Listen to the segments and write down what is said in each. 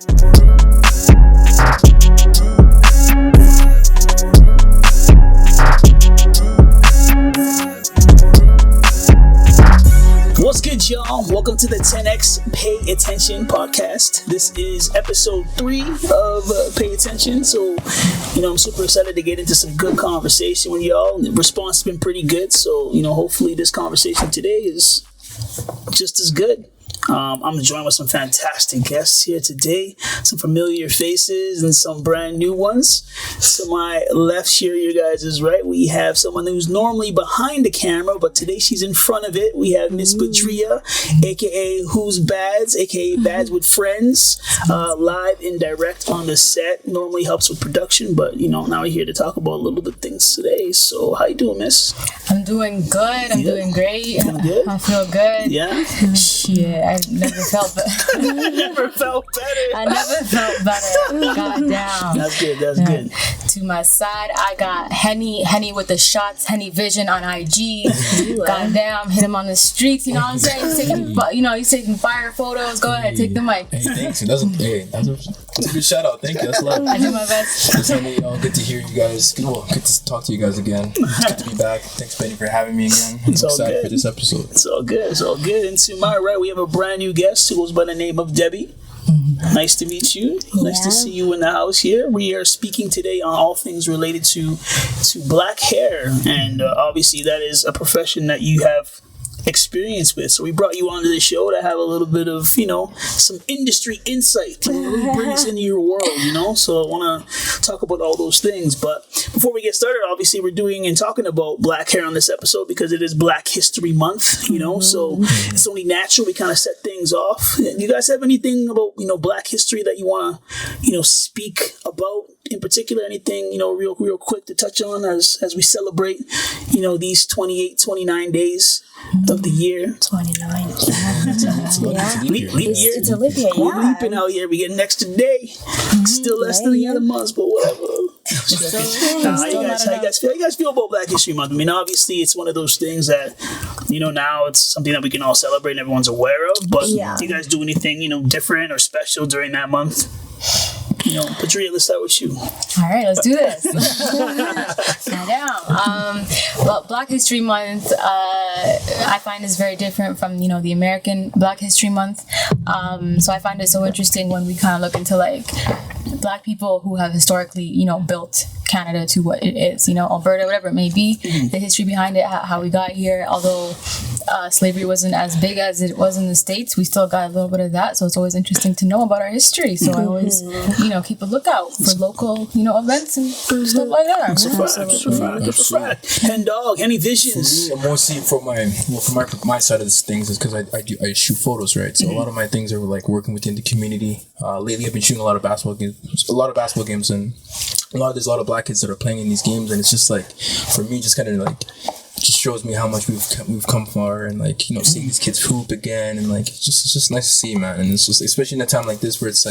What's good, y'all? Welcome to the 10X Pay Attention podcast. This is episode 3 of Pay Attention. So, I'm super excited to get into some good conversation with y'all. The response has been pretty good. So, hopefully this conversation today is just as good. I'm joined with some fantastic guests here today, some familiar faces and some brand new ones. To my left here, you guys is right. We have someone who's normally behind the camera, but today she's in front of it. We have Miss Badria, aka Who's Bads, aka Bads with Friends, live and direct on the set. Normally helps with production, but now we're here to talk about a little bit of things today. So how you doing, Miss? I'm doing good. I'm doing great. Good? I feel good. Yeah. Shit, I never felt better. Never felt better. I never felt better. God damn. That's good. That's good. To my side, I got Henny with the shots, Henny Vision on IG. God damn, hit him on the streets. You know what I'm saying? He's taking fire photos. Go ahead, take the mic. Hey, thanks. That's a good shout out. Thank you. That's love. I do my best. Listen, good to hear you guys. Good to talk to you guys again. It's good to be back. Thanks, Beni, for having me again. I'm excited for this episode. It's all good. It's all good. And to my right, we have a brand new guest who goes by the name of Debbie. Nice to meet you. Nice to see you in the house here. We are speaking today on all things related to black hair, and obviously that is a profession that you have experience with. So we brought you onto the show to have a little bit of, some industry insight to really bring us into your world, So I want to talk about all those things. But before we get started, obviously we're doing and talking about black hair on this episode because it is Black History Month, so it's only natural we kind of set things off. You guys have anything about, black history that you want to, speak about in particular? Anything, real quick to touch on as we celebrate, these 29 days of the year? 29. Leap year. It's a leap year, yeah. We're leaping out here. We get an extra day. Still less than the other months, but whatever. How you guys feel about Black History Month? I mean, obviously, it's one of those things that, now it's something that we can all celebrate and everyone's aware of. But do you guys do anything, different or special during that month? Badria, let's start with you. All right, let's do this. Well, Black History Month, I find is very different from, the American Black History Month. So I find it so interesting when we kind of look into, Black people who have historically, built Canada to what it is, Alberta, whatever it may be, the history behind it, how we got here. Although slavery wasn't as big as it was in the States, we still got a little bit of that. So it's always interesting to know about our history. So I always, keep a lookout for local, events and stuff like that. That's a fact. Hen Dog, Henny Visions. For me, mostly from my side of things is because I shoot photos, right? So a lot of my things are working within the community. Lately, I've been shooting a lot of basketball games, and there's a lot of black kids that are playing in these games, and it's just for me, just kind of just shows me how much we've come far, and seeing these kids hoop again, and it's just nice to see, man. And it's just, especially in a time like this where it's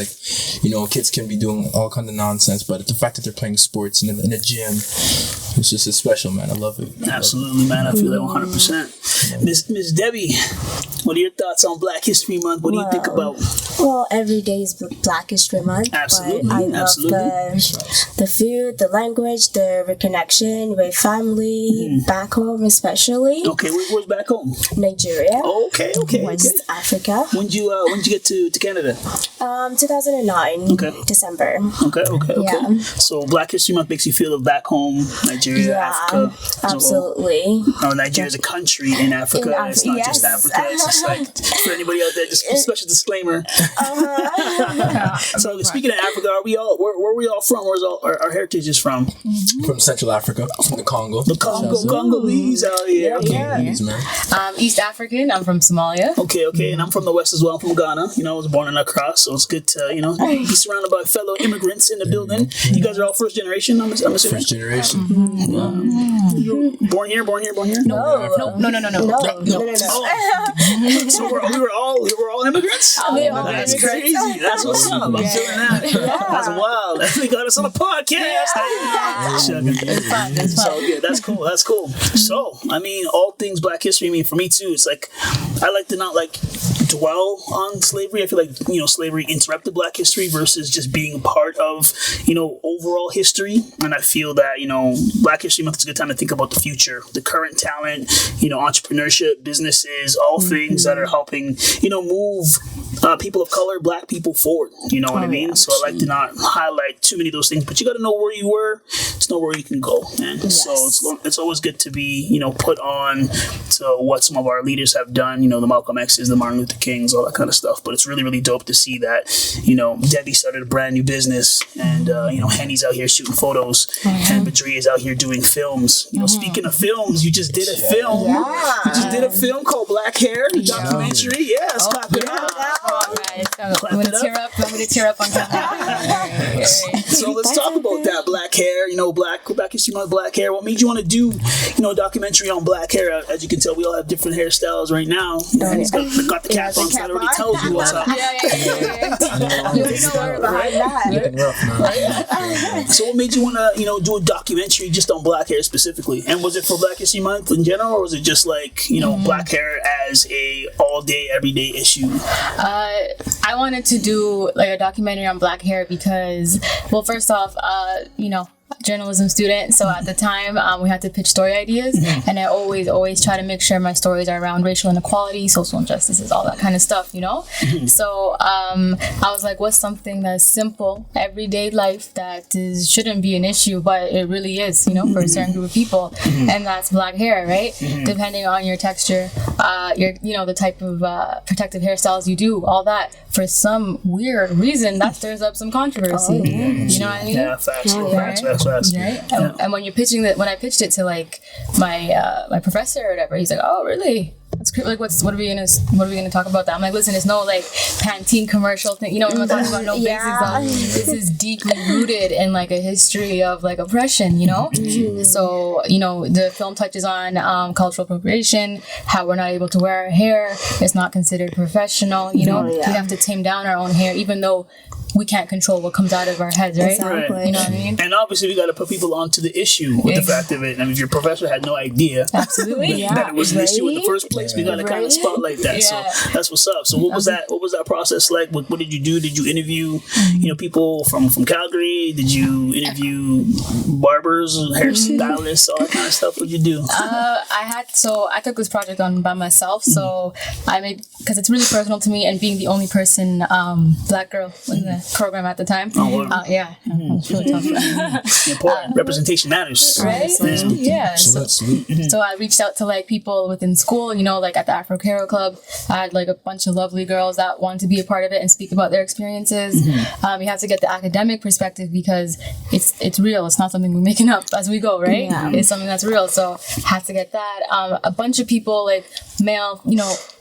kids can be doing all kind of nonsense, but the fact that they're playing sports in a gym, it's just special, man. I love it. Absolutely, man. I feel that 100%. Miss Debbie, what are your thoughts on Black History Month? What do you think about? Well, every day is Black History Month. Absolutely. I love the food, the language, the reconnection with family, back home especially. Okay, where's back home? Nigeria. Okay. West Africa. When did you get to Canada? 2009. Okay. December. Okay. Yeah. So Black History Month makes you feel of back home, Nigeria, Africa. Absolutely. Nigeria is a country in Africa. It's not just Africa. It's just for anybody out there, just a special disclaimer. So speaking of Africa, where are we all from? Where's our heritage is from? From Central Africa, from the Congo. The Congolese out here. East African. I'm from Somalia. Okay. And I'm from the West as well. I'm from Ghana. I was born in Accra, so it's good to be surrounded by fellow immigrants in the building. You guys are all first generation. I'm assuming. First generation. Born here. No. So we were all immigrants. That's crazy. That's what's up. I'm feeling that. That's wild. They got us on a podcast. It's fun. So yeah, that's cool. So I mean, all things Black history. I mean, for me too, it's I like to not dwell on slavery. I feel like, slavery interrupted Black history versus just being part of, overall history. And I feel that, Black History Month is a good time to think about the future, the current talent, entrepreneurship, businesses, all things that are helping, move people of color, Black people forward. You know what I mean? So I like to not highlight too many of those things, but you got to know where you were to know where you can go, man. Yes. So it's always good to be, put on to what some of our leaders have done, the Malcolm X's, the Martin Luther Kings, all that kind of stuff. But it's really, really dope to see that, Debbie started a brand new business, and, Henny's out here shooting photos, and Badria is out here doing films. Speaking of films, you just did a film. Yeah. You just did a film called Black Hair, documentary. Yes, clap it up. I'm gonna tear up on camera. So let's talk about that Black Hair. Black History Month, Black Hair. What made you want to do, a documentary on Black hair? As you can tell, we all have different hairstyles right now. And he's got the cap on, so that already tells you what's up. You know behind that. So what made you want to, do a documentary just on Black hair specifically? And was it for Black History Month in general, or was it just like, Black hair as a all-day, everyday issue? I wanted to do like a documentary on Black hair because, well, first off, journalism student, so at the time we had to pitch story ideas, and I always try to make sure my stories are around racial inequality, social injustices, all that kind of stuff, So I was like, what's something that's simple, everyday life that shouldn't be an issue, but it really is, for a certain group of people, and that's Black hair, right? Depending on your texture, the type of protective hairstyles you do, all that, for some weird reason that stirs up some controversy. You know what I mean? Yeah, facts. Right? And when you're pitching when I pitched it to like my professor or whatever, he's like, "Oh, really? That's great. Like, what are we gonna talk about that?" I'm like, "Listen, it's no like Pantene commercial thing. We're not talking about no basics. This is deeply rooted in like a history of like oppression. So the film touches on cultural appropriation, how we're not able to wear our hair. It's not considered professional. We have to tame down our own hair, even though we can't control what comes out of our heads, right? Exactly. You know what I mean? And obviously, we got to put people onto the issue with the fact of it. I mean, if your professor had no idea absolutely that it was an issue in the first place, we got to kind of spotlight that. So that's what's up. So what was that? What was that process like? What did you do? Did you interview, people from Calgary? Did you interview barbers, hairstylists, all that kind of stuff? What did you do? I took this project on by myself. So I made, because it's really personal to me, and being the only person, Black girl in the program at the time. It's really tough. Important. Representation matters. Right? Yeah. So I reached out to like people within school, like at the Afro Caro Club. I had like a bunch of lovely girls that wanted to be a part of it and speak about their experiences. You have to get the academic perspective because it's real. It's not something we're making up as we go, right? Yeah. It's something that's real. So had to get that. A bunch of people, like male,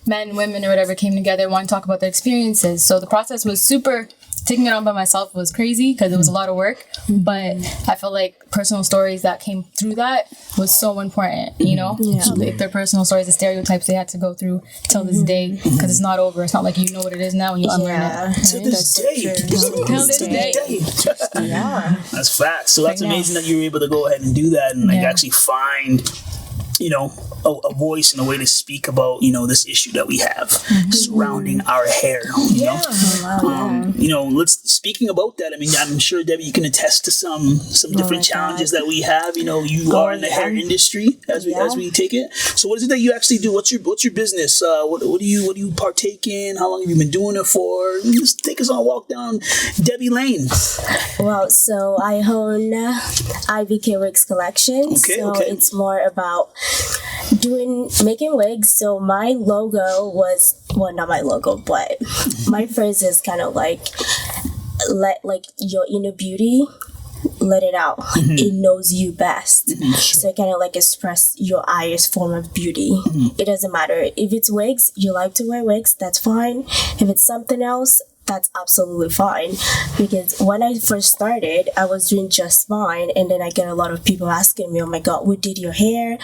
men, women, or whatever, came together, wanted to talk about their experiences. So the process was super. Taking it on by myself was crazy because it was a lot of work, but I felt like personal stories that came through that was so important, Like their personal stories, the stereotypes they had to go through till this day, because it's not over. It's not like you know what it is now and you unlearn it. To this day. Till this day. That's facts. So that's amazing that you were able to go ahead and do that and actually find a voice and a way to speak about, this issue that we have surrounding our hair, speaking about that, I mean, I'm sure, Debbie, you can attest to some different challenges that we have, you are in the hair industry as we take it. So what is it that you actually do? What's your business? What do you partake in? How long have you been doing it for? Just take us on a walk down Debbie Lane. Well, so I own IVK Wigs Collection. It's more about making wigs. So my logo was, well, not my logo, but my phrase is kind of like, let like your inner beauty, let it out. It knows you best. So kind of like express your highest form of beauty. It doesn't matter if it's wigs, you like to wear wigs, that's fine. If it's something else, that's absolutely fine, because when I first started, I was doing just fine, and then I get a lot of people asking me, "Oh my God, who did your hair?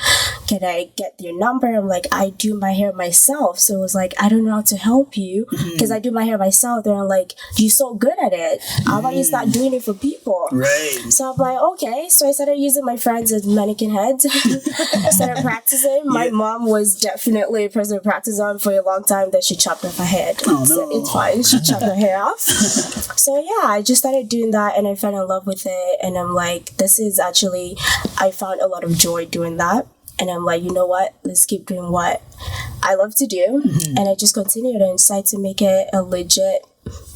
can I get your number? I'm like, I do my hair myself. So it was like, I don't know how to help you because I do my hair myself. They're like, you're so good at it. How about you start doing it for people? Right. So I'm like, okay. So I started using my friends as mannequin heads. I started practicing. My mom was definitely a person who practiced on for a long time. That she chopped off her head. Oh, no. So it's fine. She chopped her hair off. So yeah, I just started doing that and I fell in love with it. And I'm like, this is actually, I found a lot of joy doing that. And I'm like, you know what? Let's keep doing what I love to do. And I just continued and decided to make it a legit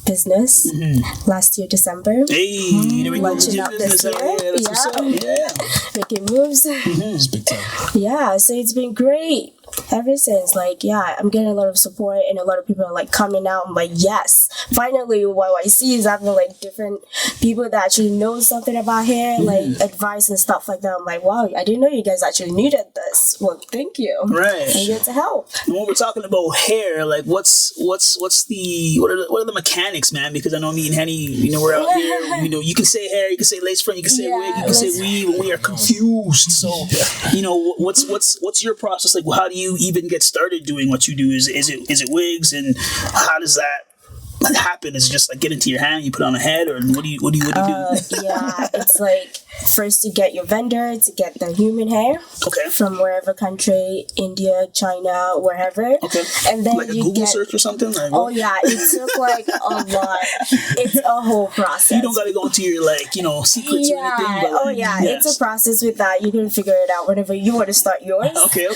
business last year, December. Hey, launching out this year. Making moves. It's big time. Yeah, so it's been great ever since. Like, yeah, I'm getting a lot of support and a lot of people are like coming out. I'm like, yes, finally what I see is having like different people that actually know something about hair, like advice and stuff like that. I'm like, wow, I didn't know you guys actually needed this. Well, thank you. Right. I'm here to help. And when we're talking about hair, like what are the mechanics, man? Because I know me and Henny, we're out here, you can say hair, you can say lace front, you can say wig, you can say weave, and we are confused. So, what's your process? Like, how do you even get started doing what you do? Is it wigs, and how does that happen? Is it just like get into your hand, you put on a head, or what do you do? Yeah, it's like first you get your vendor to get the human hair from wherever country, India, China, wherever. Okay. And then like a Google search or something? Like, oh yeah, it took like a lot. It's a whole process. You don't got to go into your secrets or anything. But it's a process with that. You can figure it out whenever you want to start yours. Okay.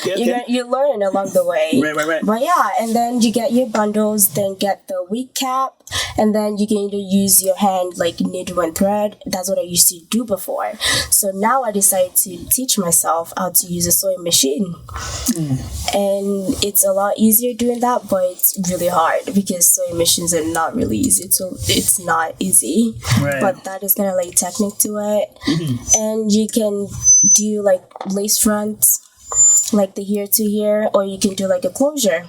You learn along the way. Right. But yeah, and then you get your bundles, then get the wig cap, and then you can either use your hand like needle and thread. That's what I used to do before. So now I decided to teach myself how to use a sewing machine. And it's a lot easier doing that, but it's really hard because sewing machines are not really easy. It's not easy. Right. But that is kind of like technique to it. And you can do like lace fronts, like the here to here, or you can do like a closure.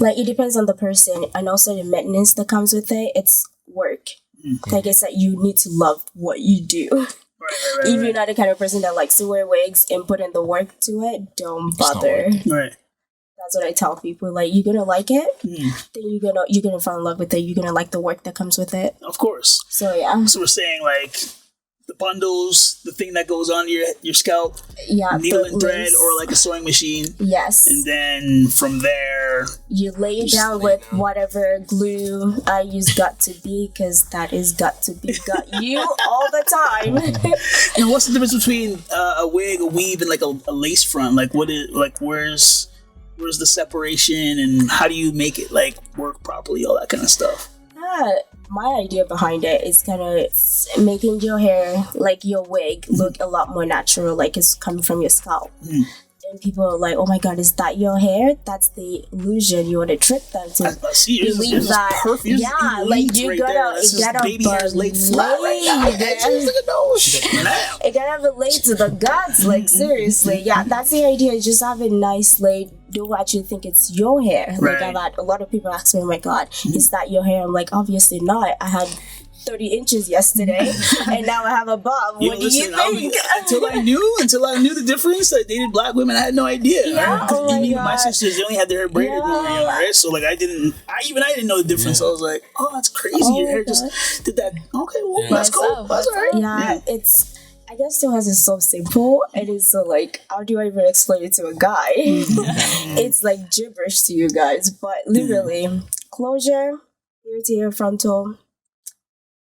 Like it depends on the person, and also the maintenance that comes with it. It's work. Like I said, you need to love what you do. Right. If you're not the kind of person that likes to wear wigs and put in the work to it, don't bother. Right. That's what I tell people. Like, you're gonna like it, then you're gonna fall in love with it. You're gonna like the work that comes with it. Of course. So yeah. So we're saying like the bundles, the thing that goes on your scalp, needle and thread, or like a sewing machine. Yes. And then from there, you lay it down with whatever glue. I use Got To Be because that is got to be got you all the time. And what's the difference between a wig, a weave, and like a lace front? Like where's the separation, and how do you make it like work properly? All that kind of stuff. My idea behind it is kind of making your hair, like your wig, look a lot more natural, like it's coming from your scalp. And people are like, oh my god, is that your hair? That's the illusion. You want to trick them to believe that. Perfect. Yeah, like you gotta baby hair's laid flat right now. It gotta relate to the guts, like seriously. Yeah, that's the idea. Just have a nice laid. Don't actually think it's your hair. Like I've had a lot of people ask me, oh my god, is that your hair? I'm like, obviously not. I had 30 inches yesterday and now I have a bob. What do you think? Until I knew the difference, I dated black women, I had no idea. Yeah, oh my sisters, they only had their hair braided growing up, right? So like I didn't know the difference. So I was like, oh, that's crazy. Your hair just did that. Okay, well, that's cool. That's all right. Yeah, it's, I guess to us it's so simple. It is so like, how do I even explain it to a guy? It's like gibberish to you guys, but literally closure, ear to ear frontal.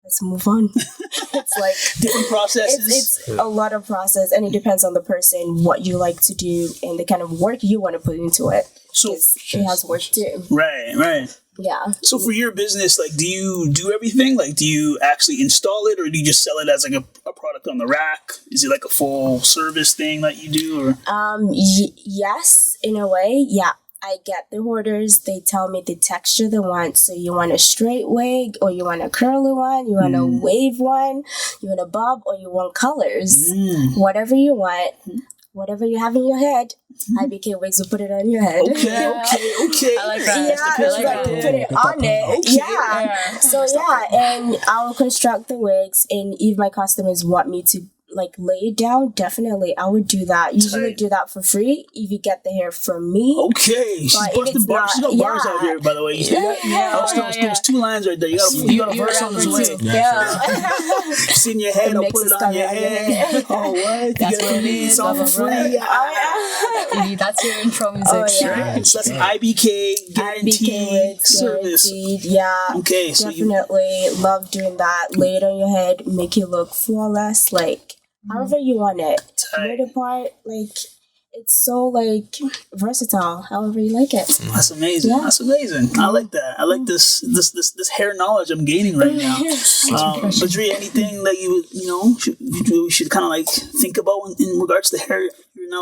Let's move on. It's like different processes. It's a lot of process, and it depends on the person, what you like to do, and the kind of work you want to put into it. So it has work too. Right. Yeah. So for your business, like, do you do everything? Like, do you actually install it, or do you just sell it as like a product on the rack? Is it like a full service thing that you do? Or yes, in a way, yeah. I get the orders, they tell me the texture they want. So you want a straight wig, or you want a curly one, you want a wave one, you want a bob, or you want colors. Whatever you want, whatever you have in your head, IBK Wigs will put it on your head. Okay. I like that. Yeah, I like that. put it on it. Okay. Yeah. So yeah, and I will construct the wigs, and if my customers want me to like lay it down, definitely I would do that. Usually do that for free if you get the hair from me. Okay, she's busting bars. She's got bars out here, by the way. Those 2 lines right there. You got a verse on this way. It's in your head. I'll put it on your head. Oh, what? That's what it is. It's all for free. That's your intro music. Right. So that's an IBK guaranteed service. Yeah. Okay, so definitely love doing that. Lay it on your head, make it look flawless, like however you want it. Middle part, like it's so like versatile, however you like it. That's amazing. Yeah. That's amazing. I like that. I like this hair knowledge I'm gaining right now. Badria, anything that you should kind of like think about in regards to hair?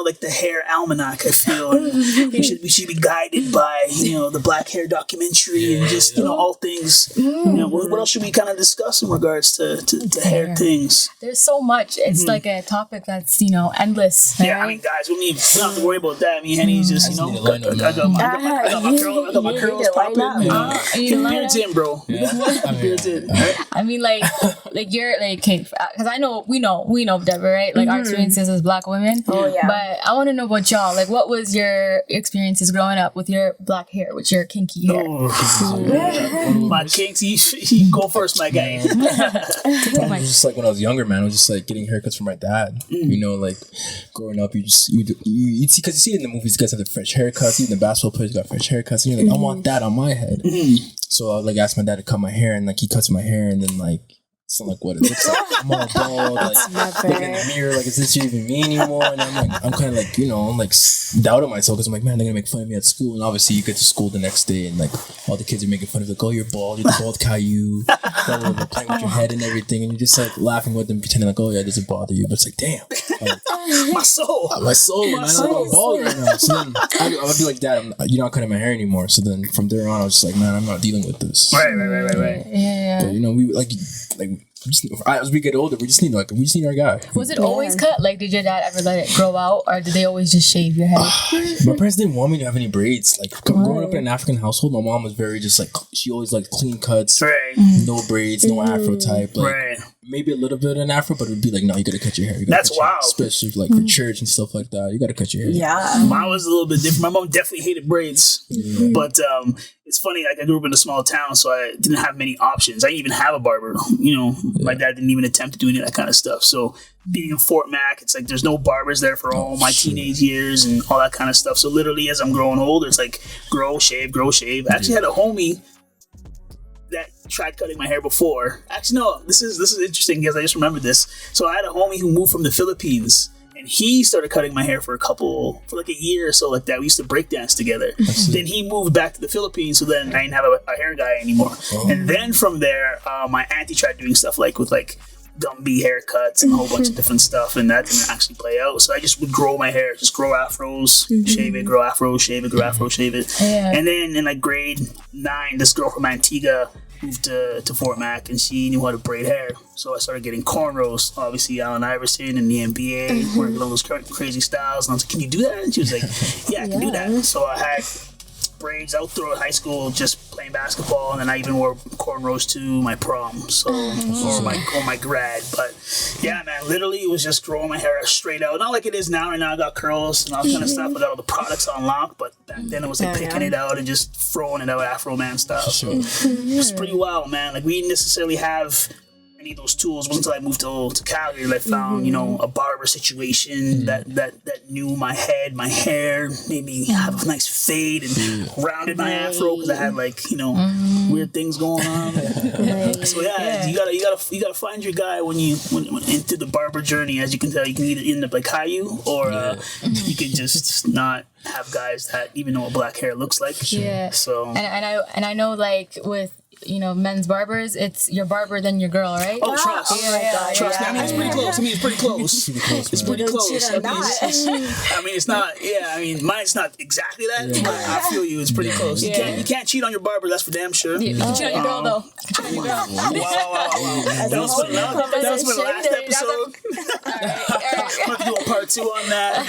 Like the hair almanac, I feel we should be guided by the black hair documentary and just all things. What else should we kind of discuss in regards to hair things? There's so much. It's like a topic that's endless. Right? Yeah, I mean, guys, we don't have to worry about that. I mean, Henny's just I got my curls popping. Beards in, bro. Beards in. I mean, like you're like, because I know we know Deborah, right? Like our experiences as black women. Oh yeah. But I want to know about y'all. Like, what was your experiences growing up with your black hair, with your kinky hair? My kinky, you go first, my guy. It was just like when I was younger, man. I was just like getting haircuts from my dad. Like growing up, you see, because you see it in the movies, guys have the fresh haircuts. Even the basketball players got fresh haircuts, and you're like, I want that on my head. So I would like ask my dad to cut my hair, and like he cuts my hair, and then like. It's not like what it looks like. I'm all bald, like looking in the mirror, like is this even me anymore? And I'm kind of like, I'm like doubting myself because I'm like, man, they're gonna make fun of me at school. And obviously, you get to school the next day, and like all the kids are making fun of you, like, oh, you're bald, you're the bald Caillou, they're playing with your head and everything, and you're just like laughing with them, pretending like, oh yeah, it doesn't bother you, but it's like, damn, like, my soul, man, I'm bald right now. So then I would be like, Dad, you're not cutting my hair anymore. So then from there on, I was just like, man, I'm not dealing with this. Right. Yeah. But we like. As we get older, we just need our guy. Was it always cut? Like, did your dad ever let it grow out, or did they always just shave your head? My parents didn't want me to have any braids. Like growing up in an African household, my mom was very just like she always liked clean cuts, no braids, no afro type. Like, maybe a little bit of an afro, but it would be like, no, you gotta cut your hair. That's wild, especially like for church and stuff like that. You gotta cut your hair. Yeah, mine was a little bit different. My mom definitely hated braids, but it's funny. Like I grew up in a small town, so I didn't have many options. I didn't even have a barber. My dad didn't even attempt to do any of that kind of stuff. So being in Fort Mac, it's like there's no barbers there for all my teenage years and all that kind of stuff. So literally, as I'm growing older, it's like grow, shave. I actually had a homie that tried cutting my hair before. Actually, no, this is interesting because I just remembered this. So I had a homie who moved from the Philippines, and he started cutting my hair for like a year or so like that. We used to break dance together. Then he moved back to the Philippines, so then I didn't have a hair guy anymore. And then from there, my auntie tried doing stuff with Gumby haircuts and a whole bunch of different stuff, and that didn't actually play out. So I just would grow my hair, just grow afros, shave it, grow afros, shave it, grow afro, shave it. And then in like grade 9, this girl from Antigua moved to Fort Mac, and she knew how to braid hair. So I started getting cornrows, obviously Allen Iverson and the NBA, working all those crazy styles. And I was like, can you do that? And she was like, yeah, I can do that. So I had braids out throughout high school, just playing basketball, and then I even wore cornrows to my prom, or my grad. But yeah, man, literally it was just growing my hair straight out, not like it is now. Right now I got curls and all kind of stuff. I got all the products on lock, but back then it was like picking it out and just throwing it out Afro Man style. So it's pretty wild, man. Like we didn't necessarily have any of those tools. It wasn't until I moved to Calgary that I found, a barber situation that knew my head, my hair, made me have a nice fade and rounded my afro because I had weird things going on. So you gotta find your guy when into the barber journey. As you can tell, you can either end up like Caillou or you can just not have guys that even know what black hair looks like. Yeah. So and I know like with men's barbers, it's your barber then your girl, right? Oh, trust. Trust me. I mean, it's pretty close. It's pretty close. I mean, it's not. Yeah, I mean, mine's not exactly that. But I feel you. It's pretty close. You can't cheat on your barber. That's for damn sure. You can cheat on your girl though. Wow. That was for the last episode. We'll have to do a part 2 on that.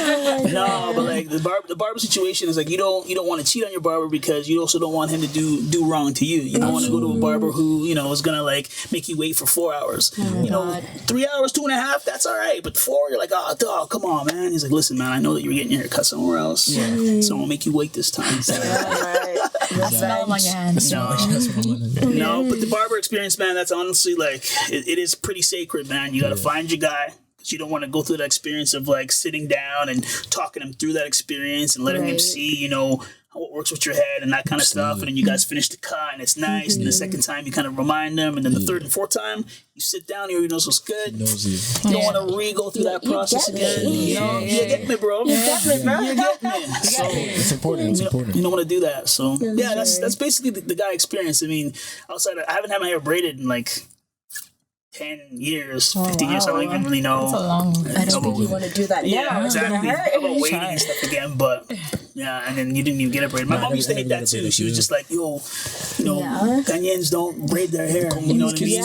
No, but like the barber situation is like you don't want to cheat on your barber because you also don't want him to do wrong to you. You don't want to go to a barber who is gonna like make you wait for 4 hours. 3 hours, 2.5, that's all right. But 4, you're like, oh dog, come on, man. He's like, listen, man, I know that you're getting your hair cut somewhere else, so I'm gonna make you wait this time. I smell them on your hands. No, but the barber experience, man, that's honestly like it is pretty sacred, man. You got to find your guy. You don't want to go through that experience of like sitting down and talking him through that experience and letting him see, how it works with your head and that kind of stuff. And then you guys finish the cut and it's nice. And the second time you kind of remind them. And then the third and fourth time you sit down, you knows what's good. You don't want to re-go through that process again. You get me, bro. You get me. So it's important. You don't want to do that. So yeah, that's basically the guy experience. I mean, outside I haven't had my hair braided in like 10 years, 15 years, I don't even really know. That's a long. I don't think you want to do that now. Yeah, exactly. About waiting and stuff again, but yeah, and then you didn't even get it braided. My mom used to hate that too. She was just like, Ghanaians don't braid their hair. You know what I mean?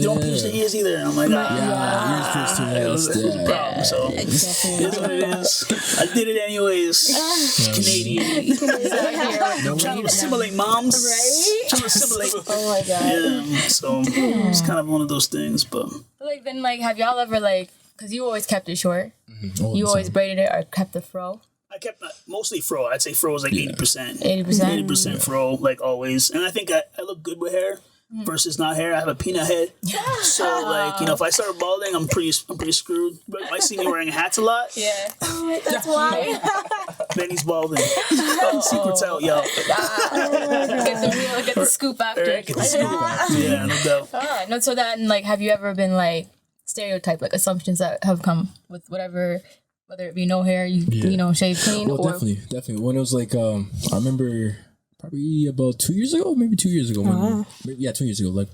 Don't pierce their ears either. And I'm like, ears pierced too last. That's a problem. So it is what it is. I did it anyways. Canadian. Trying to assimilate moms. Right? Trying to assimilate. Oh my god. Yeah. So it's kind of one of those things, but then have y'all ever because you always kept it short, you always braided it or kept the fro? I kept mostly fro. I'd say fro is like 80%. 80% fro, like always. And I think I look good with hair versus not hair. I have a peanut head, so like if I start balding, I'm pretty screwed. But you might see me wearing hats a lot. Yeah, that's why. Benny's balding. Secret's out, yo. Get the scoop after. Get the scoop. Yeah, no doubt. No, so that have you ever been stereotype assumptions that have come with whatever? Whether it be no hair, shave clean, or definitely. When it was like, I remember probably about 2 years ago, maybe 2 years ago. 2 years ago. Like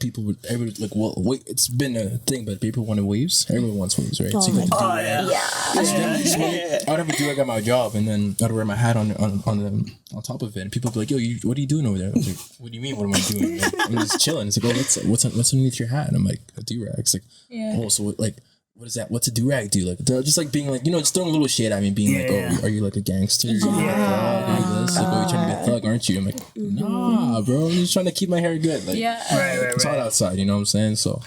everybody wait. It's been a thing, but people wanted waves. Everyone wants waves, right? So you got to do I would have a do-rag at my job, and then I'd wear my hat on top of it, and people would be like, "Yo, what are you doing over there?" I was like, "What do you mean? What am I doing?" Like, I'm just chilling. It's like, "Oh, what's underneath your hat?" And I'm like, "A do-rag." It's like, "Oh, so like." What is that? What's a do-rag do? Like, they're just like being like, just throwing a little shade at me, being like, oh, are you like a gangster? Are you like a thug? Are you this? Like, oh, you're trying to be a thug, aren't you? I'm like, nah, bro. I'm just trying to keep my hair good. Like, right. It's hot outside, you know what I'm saying? So,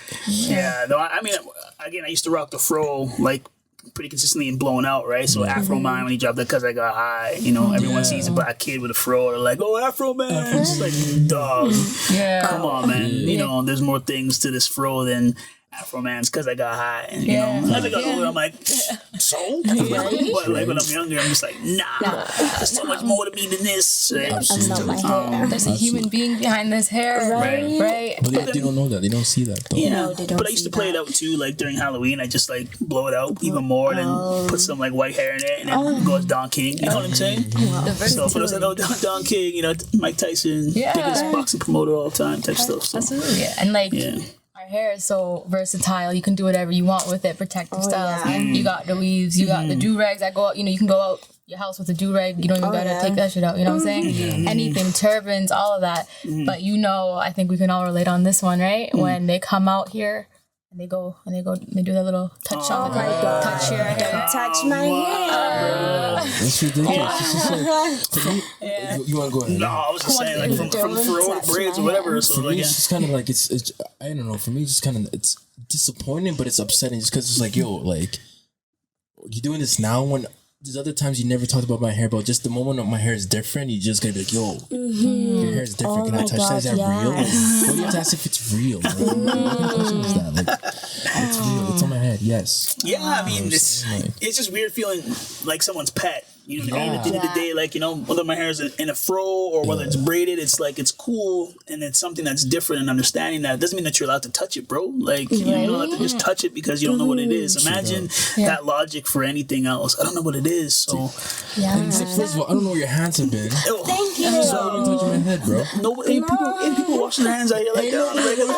no, I mean, again, I used to rock the fro, like, pretty consistently and blowing out, right? So Afro Man, when he dropped that, Cause I Got High, everyone sees a black kid with a fro, they're like, oh, Afro Man. It's like, dog. Come on, man. There's more things to this fro than Afro Man's Cause I Got High. And, as I got older, I'm like, so? But like when I'm younger, I'm just like, nah, there's so much more to me than this. That's not my hair. There's a human being behind this hair. Right. But they don't know that. They don't see that, though. Yeah, but I used to play it out too, like during Halloween. I just like blow it out even more and then put some like white hair in it and then go as Don King. You know what I'm saying? So for those that know Don King, Mike Tyson, biggest boxing promoter of all time type stuff. So. Absolutely. And our hair is so versatile. You can do whatever you want with it. Protective styles. Yeah. You got the weaves. You got the do-rags that go out. You can go out your house with a do-rag. You don't even gotta take that shit out. You know what I'm saying? Anything, turbans, all of that. But I think we can all relate on this one, right? When they come out here and they do that little touch on the touch your hair. Touch my hair. It's ridiculous. It's just like, you want to go ahead? No, I was just saying, like, from fro to braids or whatever. So, for me, it's just kind of like, it's I don't know, for me, it's just kind of, it's disappointing, but it's upsetting just because it's like, yo, like, you're doing this now when there's other times you never talked about my hair, but just the moment that my hair is different, you just gotta be like, yo, your hair is different. Can I touch that? Is that real? Like, what do you have to ask if it's real? Like, what question is that? Like, it's real. It's on my head. Yes. Yeah, I mean, it's just weird feeling like someone's pet. You know what I mean? At the end of the day, like, whether my hair is in a fro or whether it's braided, it's like, it's cool and it's something that's different, and understanding that doesn't mean that you're allowed to touch it, bro. Like, you don't have to just touch it because you don't know what it is. Imagine that logic for anything else. I don't know what it is, so. First of all, I don't know where your hands have been. Thank you. So I'm touching my head, bro. People washing their hands out here like that on the regular.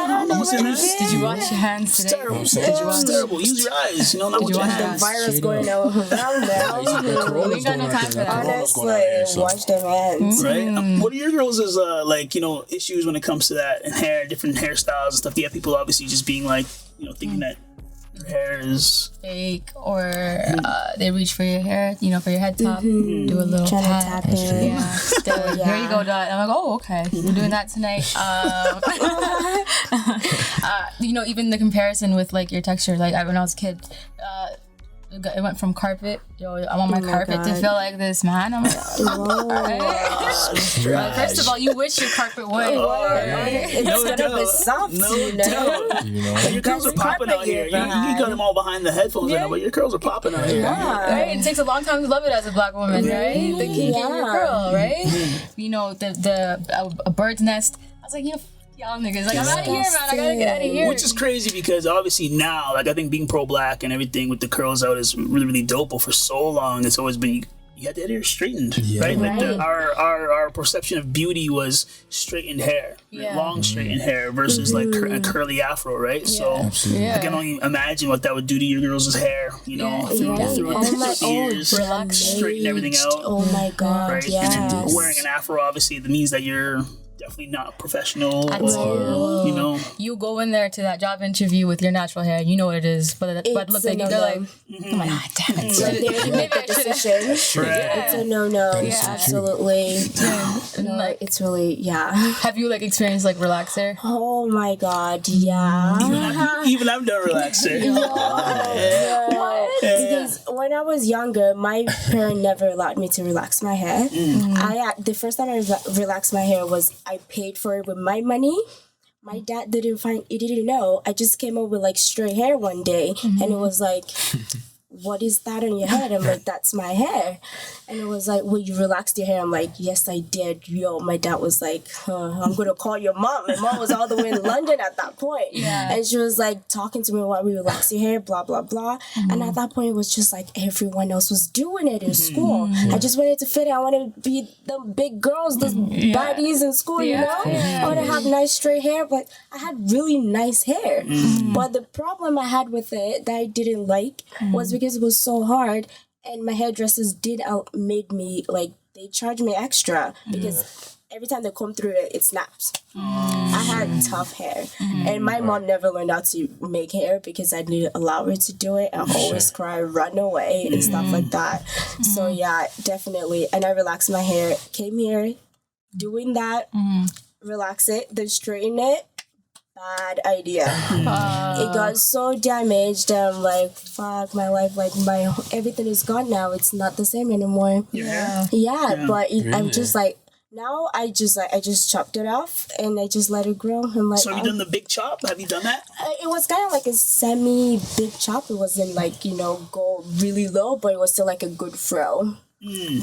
Did you wash your hands today? It's terrible. Use your eyes. Not with your hands. The virus going around now. Corona got no time for that. Honestly, wash their hands. Right? What are your girls' issues when it comes to that and hair, different hairstyles and stuff? Do you have people obviously just being like, thinking that your hair is fake, or they reach for your hair, for your head top, do a little pat. Yeah. Here you go, Dot. I'm like, oh, okay, we're doing that tonight. Even the comparison with like your texture, like when I was a kid, it went from carpet. I want my carpet to feel like this, man. I'm like, first of all, you wish your carpet would. It's gonna be soft. Your curls are popping out here. You got them all behind the headphones right now, but your curls are popping out here. Right? It takes a long time to love it as a black woman, right? The kinky in your curl, right? A bird's nest. I was like, y'all niggas, like, I'm out of here, man. I gotta get out of here. Which is crazy because obviously now, like, I think being pro-black and everything with the curls out is really, really dope. But for so long, it's always been you had to get your hair straightened, right? Like our perception of beauty was straightened hair, long straightened hair versus like a curly afro, right? So I can only imagine what that would do to your girls' hair, through the years, straighten everything out. Oh my god! Right? And then wearing an afro, obviously, that means that you're definitely not professional, or you go in there to that job interview with your natural hair, you know what it is, but look like they're like, oh my god, damn it. Maybe I should. It's a no. Absolutely. It's really Have you experienced relaxer? Oh my god, yeah. Even I've done relaxer. Because when I was younger, my parent never allowed me to relax my hair. The first time I relaxed my hair was I paid for it with my money. My dad didn't know. I just came up with straight hair one day, and it was like, what is that on your head? I'm like, that's my hair. And it was like, well, you relaxed your hair? I'm like, yes, I did. My dad was like, I'm going to call your mom. My mom was all the way in London at that point. Yeah. And she was like talking to me while we relaxed your hair, blah, blah, blah. And at that point, it was just like everyone else was doing it in school. I just wanted to fit in. I wanted to be the big girls, the baddies in school, I want to have nice straight hair, but I had really nice hair. But the problem I had with it that I didn't like was because it was so hard, and my hairdressers made me they charged me extra because every time they comb through it snaps. I had tough hair, and my mom never learned how to make hair because I didn't allow her to do it. I always cry, run away, and stuff like that. So yeah, definitely. And I relaxed my hair, came here, doing that, relax it, then straighten it. Bad idea. It got so damaged. I'm like, fuck my life. My everything is gone now. It's not the same anymore. But I'm just now I just chopped it off and I just let it grow. I'm like, so have you done the big chop? Have you done that? It was kind of like a semi big chop. It wasn't go really low, but it was still a good fro.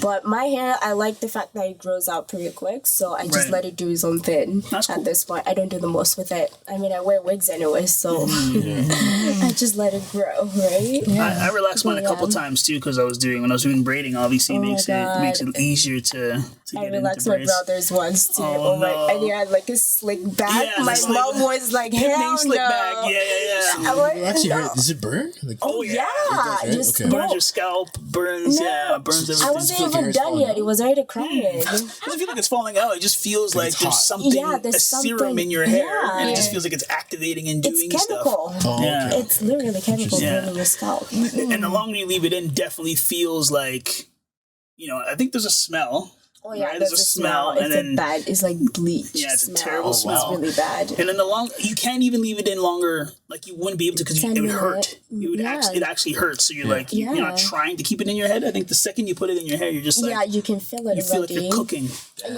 But my hair, I like the fact that it grows out pretty quick, so I just let it do its own thing. At this point. I don't do the most with it. I mean, I wear wigs anyway, so I just let it grow, right? I relaxed mine a couple times too because when I was doing braiding, obviously makes it easier to I relaxed my brothers once too. And he had a slick back. My mom was like, hell slick no. back. Does it burn? Burns your scalp, burns everything. I wasn't even done yet. It was already crying. It doesn't feel like it's falling out. It just feels like there's something, a serum in your hair, and it just feels like it's activating and doing chemical. stuff. It's literally chemical burning your scalp. And the longer you leave it in, definitely feels like, I think there's a smell. Oh yeah, right? There's a smell, and then bad. It's like bleach. Yeah, it's a terrible smell. It's really bad. And then you can't even leave it in longer. You wouldn't be able to because it would hurt. It actually hurts. So you're you're not trying to keep it in your head. I think the second you put it in your hair, you're just you can feel it. You feel like you're cooking. You're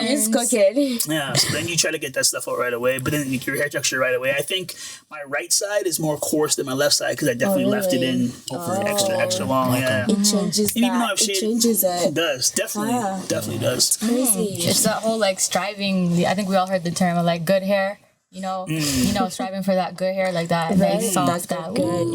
just cooking. Yeah. So then you try to get that stuff out right away, but then your hair texture right away. I think my right side is more coarse than my left side because I definitely left it in for extra long. Yeah. It changes. And even though I've shaved, it changes it. It does definitely does. It's crazy. It's that whole striving. I think we all heard the term of good hair. Striving for that good hair, that nice soft, that good.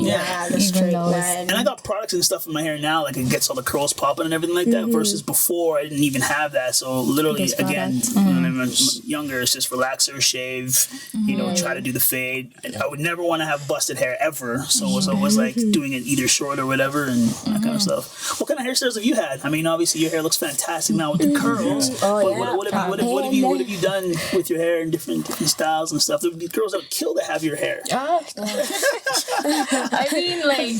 The straight line. And I got products and stuff in my hair now, it gets all the curls popping and everything like that. Versus before, I didn't even have that. So literally, again, you know what I I'm younger, it's just relaxer, shave, try to do the fade. I would never want to have busted hair ever. So it was always like doing it either short or whatever and that kind of stuff. What kind of hairstyles have you had? I mean, obviously your hair looks fantastic now with the curls. What have you done with your hair in different styles and stuff? There would be girls that would kill to have your hair. I mean, like,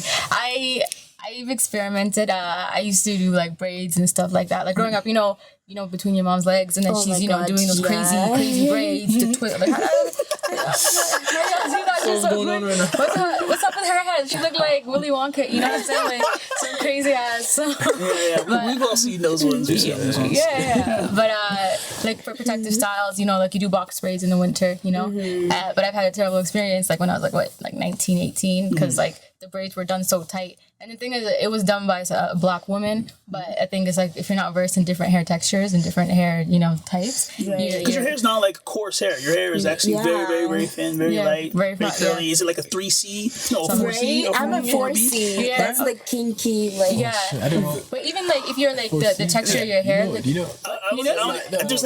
I've experimented. I used to do like braids and stuff like that. Like growing up, between your mom's legs, and then she's, doing those crazy braids to twist. Like, what's up with her head? She looked like Willy Wonka. You know what I'm saying? Like some crazy ass. We've all seen those ones. But like for protective styles, like you do box braids in the winter. But I've had a terrible experience. Like when I was like 19, 18, because like the braids were done so tight. And the thing is, it was done by a black woman, but I think it's like if you're not versed in different hair textures and different hair, types. Because your hair's not like coarse hair. Your hair is actually very, very, very thin, very light, very curly. Yeah. Is it like a 3C? No, a 4C? I'm a 4C. Yeah. That's like kinky, like. Yeah. I don't know. But even like if you're like the texture of your hair, like, there's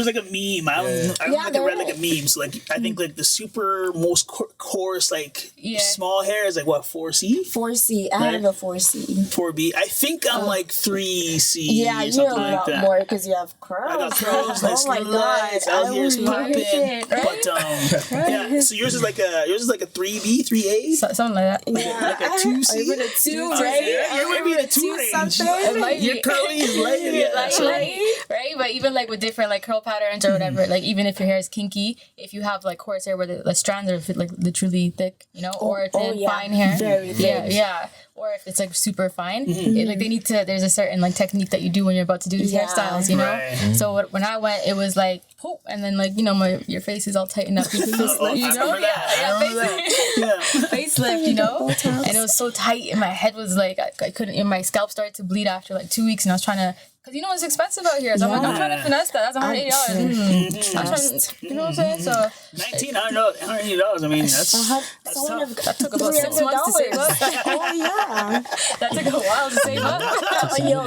like a meme. I read like a meme. So like I think like the super most coarse like small hair is like what 4C? 4C. I have a 4C. 4B. I think I'm like 3C. Yeah, you're a lot more because you have curls. I got curls. Oh my god, out here is popping. But so yours is like a 3B, 3A, something like that. Yeah, like a 2C. Even a 2, right? You're maybe in a 2 range. Your curly is light, right? But even like with different like curl patterns or whatever, like even if your hair is kinky, if you have like coarse hair where the strands are like literally thick, or thin, fine hair, very thin. Yeah. Or if it's like super fine, like they need to. There's a certain like technique that you do when you're about to do these hairstyles, Right. So when I went, it was like poof, and then like your face is all tightened up. Facelift, facelift, and it was so tight, and my head was like I couldn't. And my scalp started to bleed after like 2 weeks, and I was trying to. Because it's expensive out here. So I'm trying to finesse that. That's $180. I'm trying, you know what I'm saying? So $1,900. I mean, that's tough. That took about 6 months to save up. Oh yeah, that took a while to save up.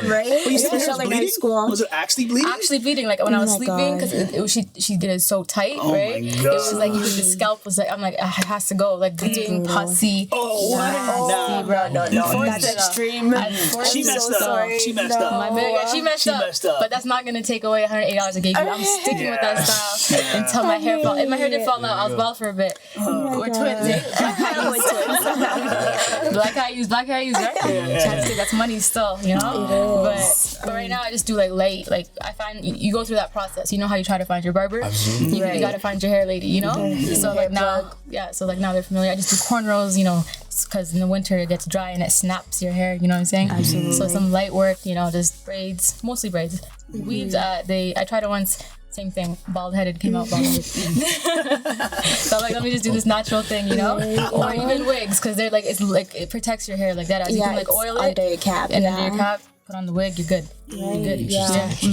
Right? Especially in high school. Was it actually bleeding? Actually bleeding. Like when I was sleeping, because she did it so tight, right? My God. It was like the scalp was like I'm like it has to go. Like bleeding, pussy. Bro, no, that's extreme. She messed up. She messed up. She messed up. But that's not gonna take away $180 I gave you. I'm sticking with that style until my hair fall. If my hair did fall out, I was bald for a bit. We're twins. Black hair use, right? That's money still, But right now I just do like light. Like I find you go through that process. You know how you try to find your barber? Absolutely. You gotta find your hair lady, So like now, now they're familiar. I just do cornrows, because in the winter it gets dry and it snaps your hair, you know what I'm saying? Absolutely. So some light work, just braids, mostly braids. Weaves, I tried it once, same thing, bald-headed, came out bald-headed. So I'm like, let me just do this natural thing, Or even wigs, because they're like, it's like, it protects your hair like that. You can like oil it. Under your cap. And under your cap, put on the wig, you're good. You're good.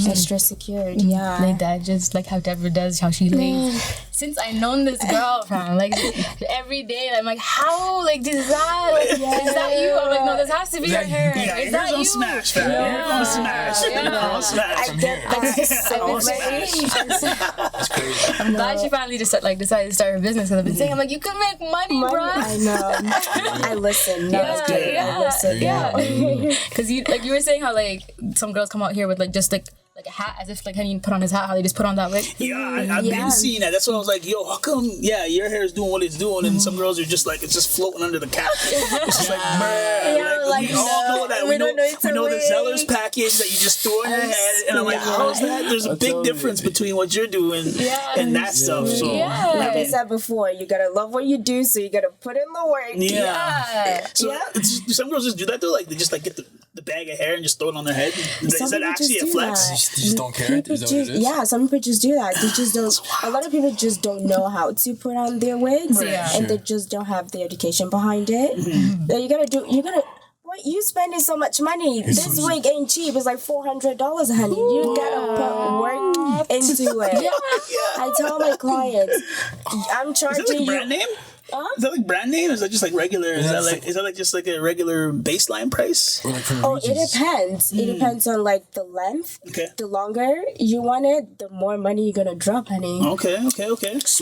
Extra secured. Like that, just like how Deborah does, how she lays. Since I known this girl from like every day, I'm like, how like is that you? I'm like, no, this has to be your hair. Is that you? Smash, fam. I get that. That's crazy. I'm glad she finally just decided to start her business. Because I've been saying, I'm like, you can make money, bro. I know. I listen. That's good. I listen. Because you were saying how like some girls come out here with like just like a hat, as if like Henny put on his hat, how they just put on that wig. Yeah, I've been seeing that. That's why I was like, yo, how come? Yeah, your hair is doing what it's doing, and some girls are just like it's just floating under the cap. It's just like, bruh. Like, we all know that. We know the seller's package that you just throw in your head, and I'm like, how's that? There's a big difference between what you're doing and that stuff. So, like I said before, you gotta love what you do, so you gotta put in the work. Yeah. So some girls just do that though. Like they just like get the bag of hair and just throw it on their head. Is that actually a flex? You just don't care? Is that what it is? Yeah, some people just do that. They just don't. A lot of people just don't know how to put on their wigs, and they just don't have the education behind it. You gotta. What you spending so much money? This wig ain't cheap. It's like $400, honey. You gotta put work into it. I tell my clients, I'm charging you. Is that like a brand name? Is that like brand name? Or is that just like regular? Is that like just like a regular baseline price? Or like it depends. It depends on like the length. Okay. The longer you want it, the more money you're gonna drop, honey. Okay.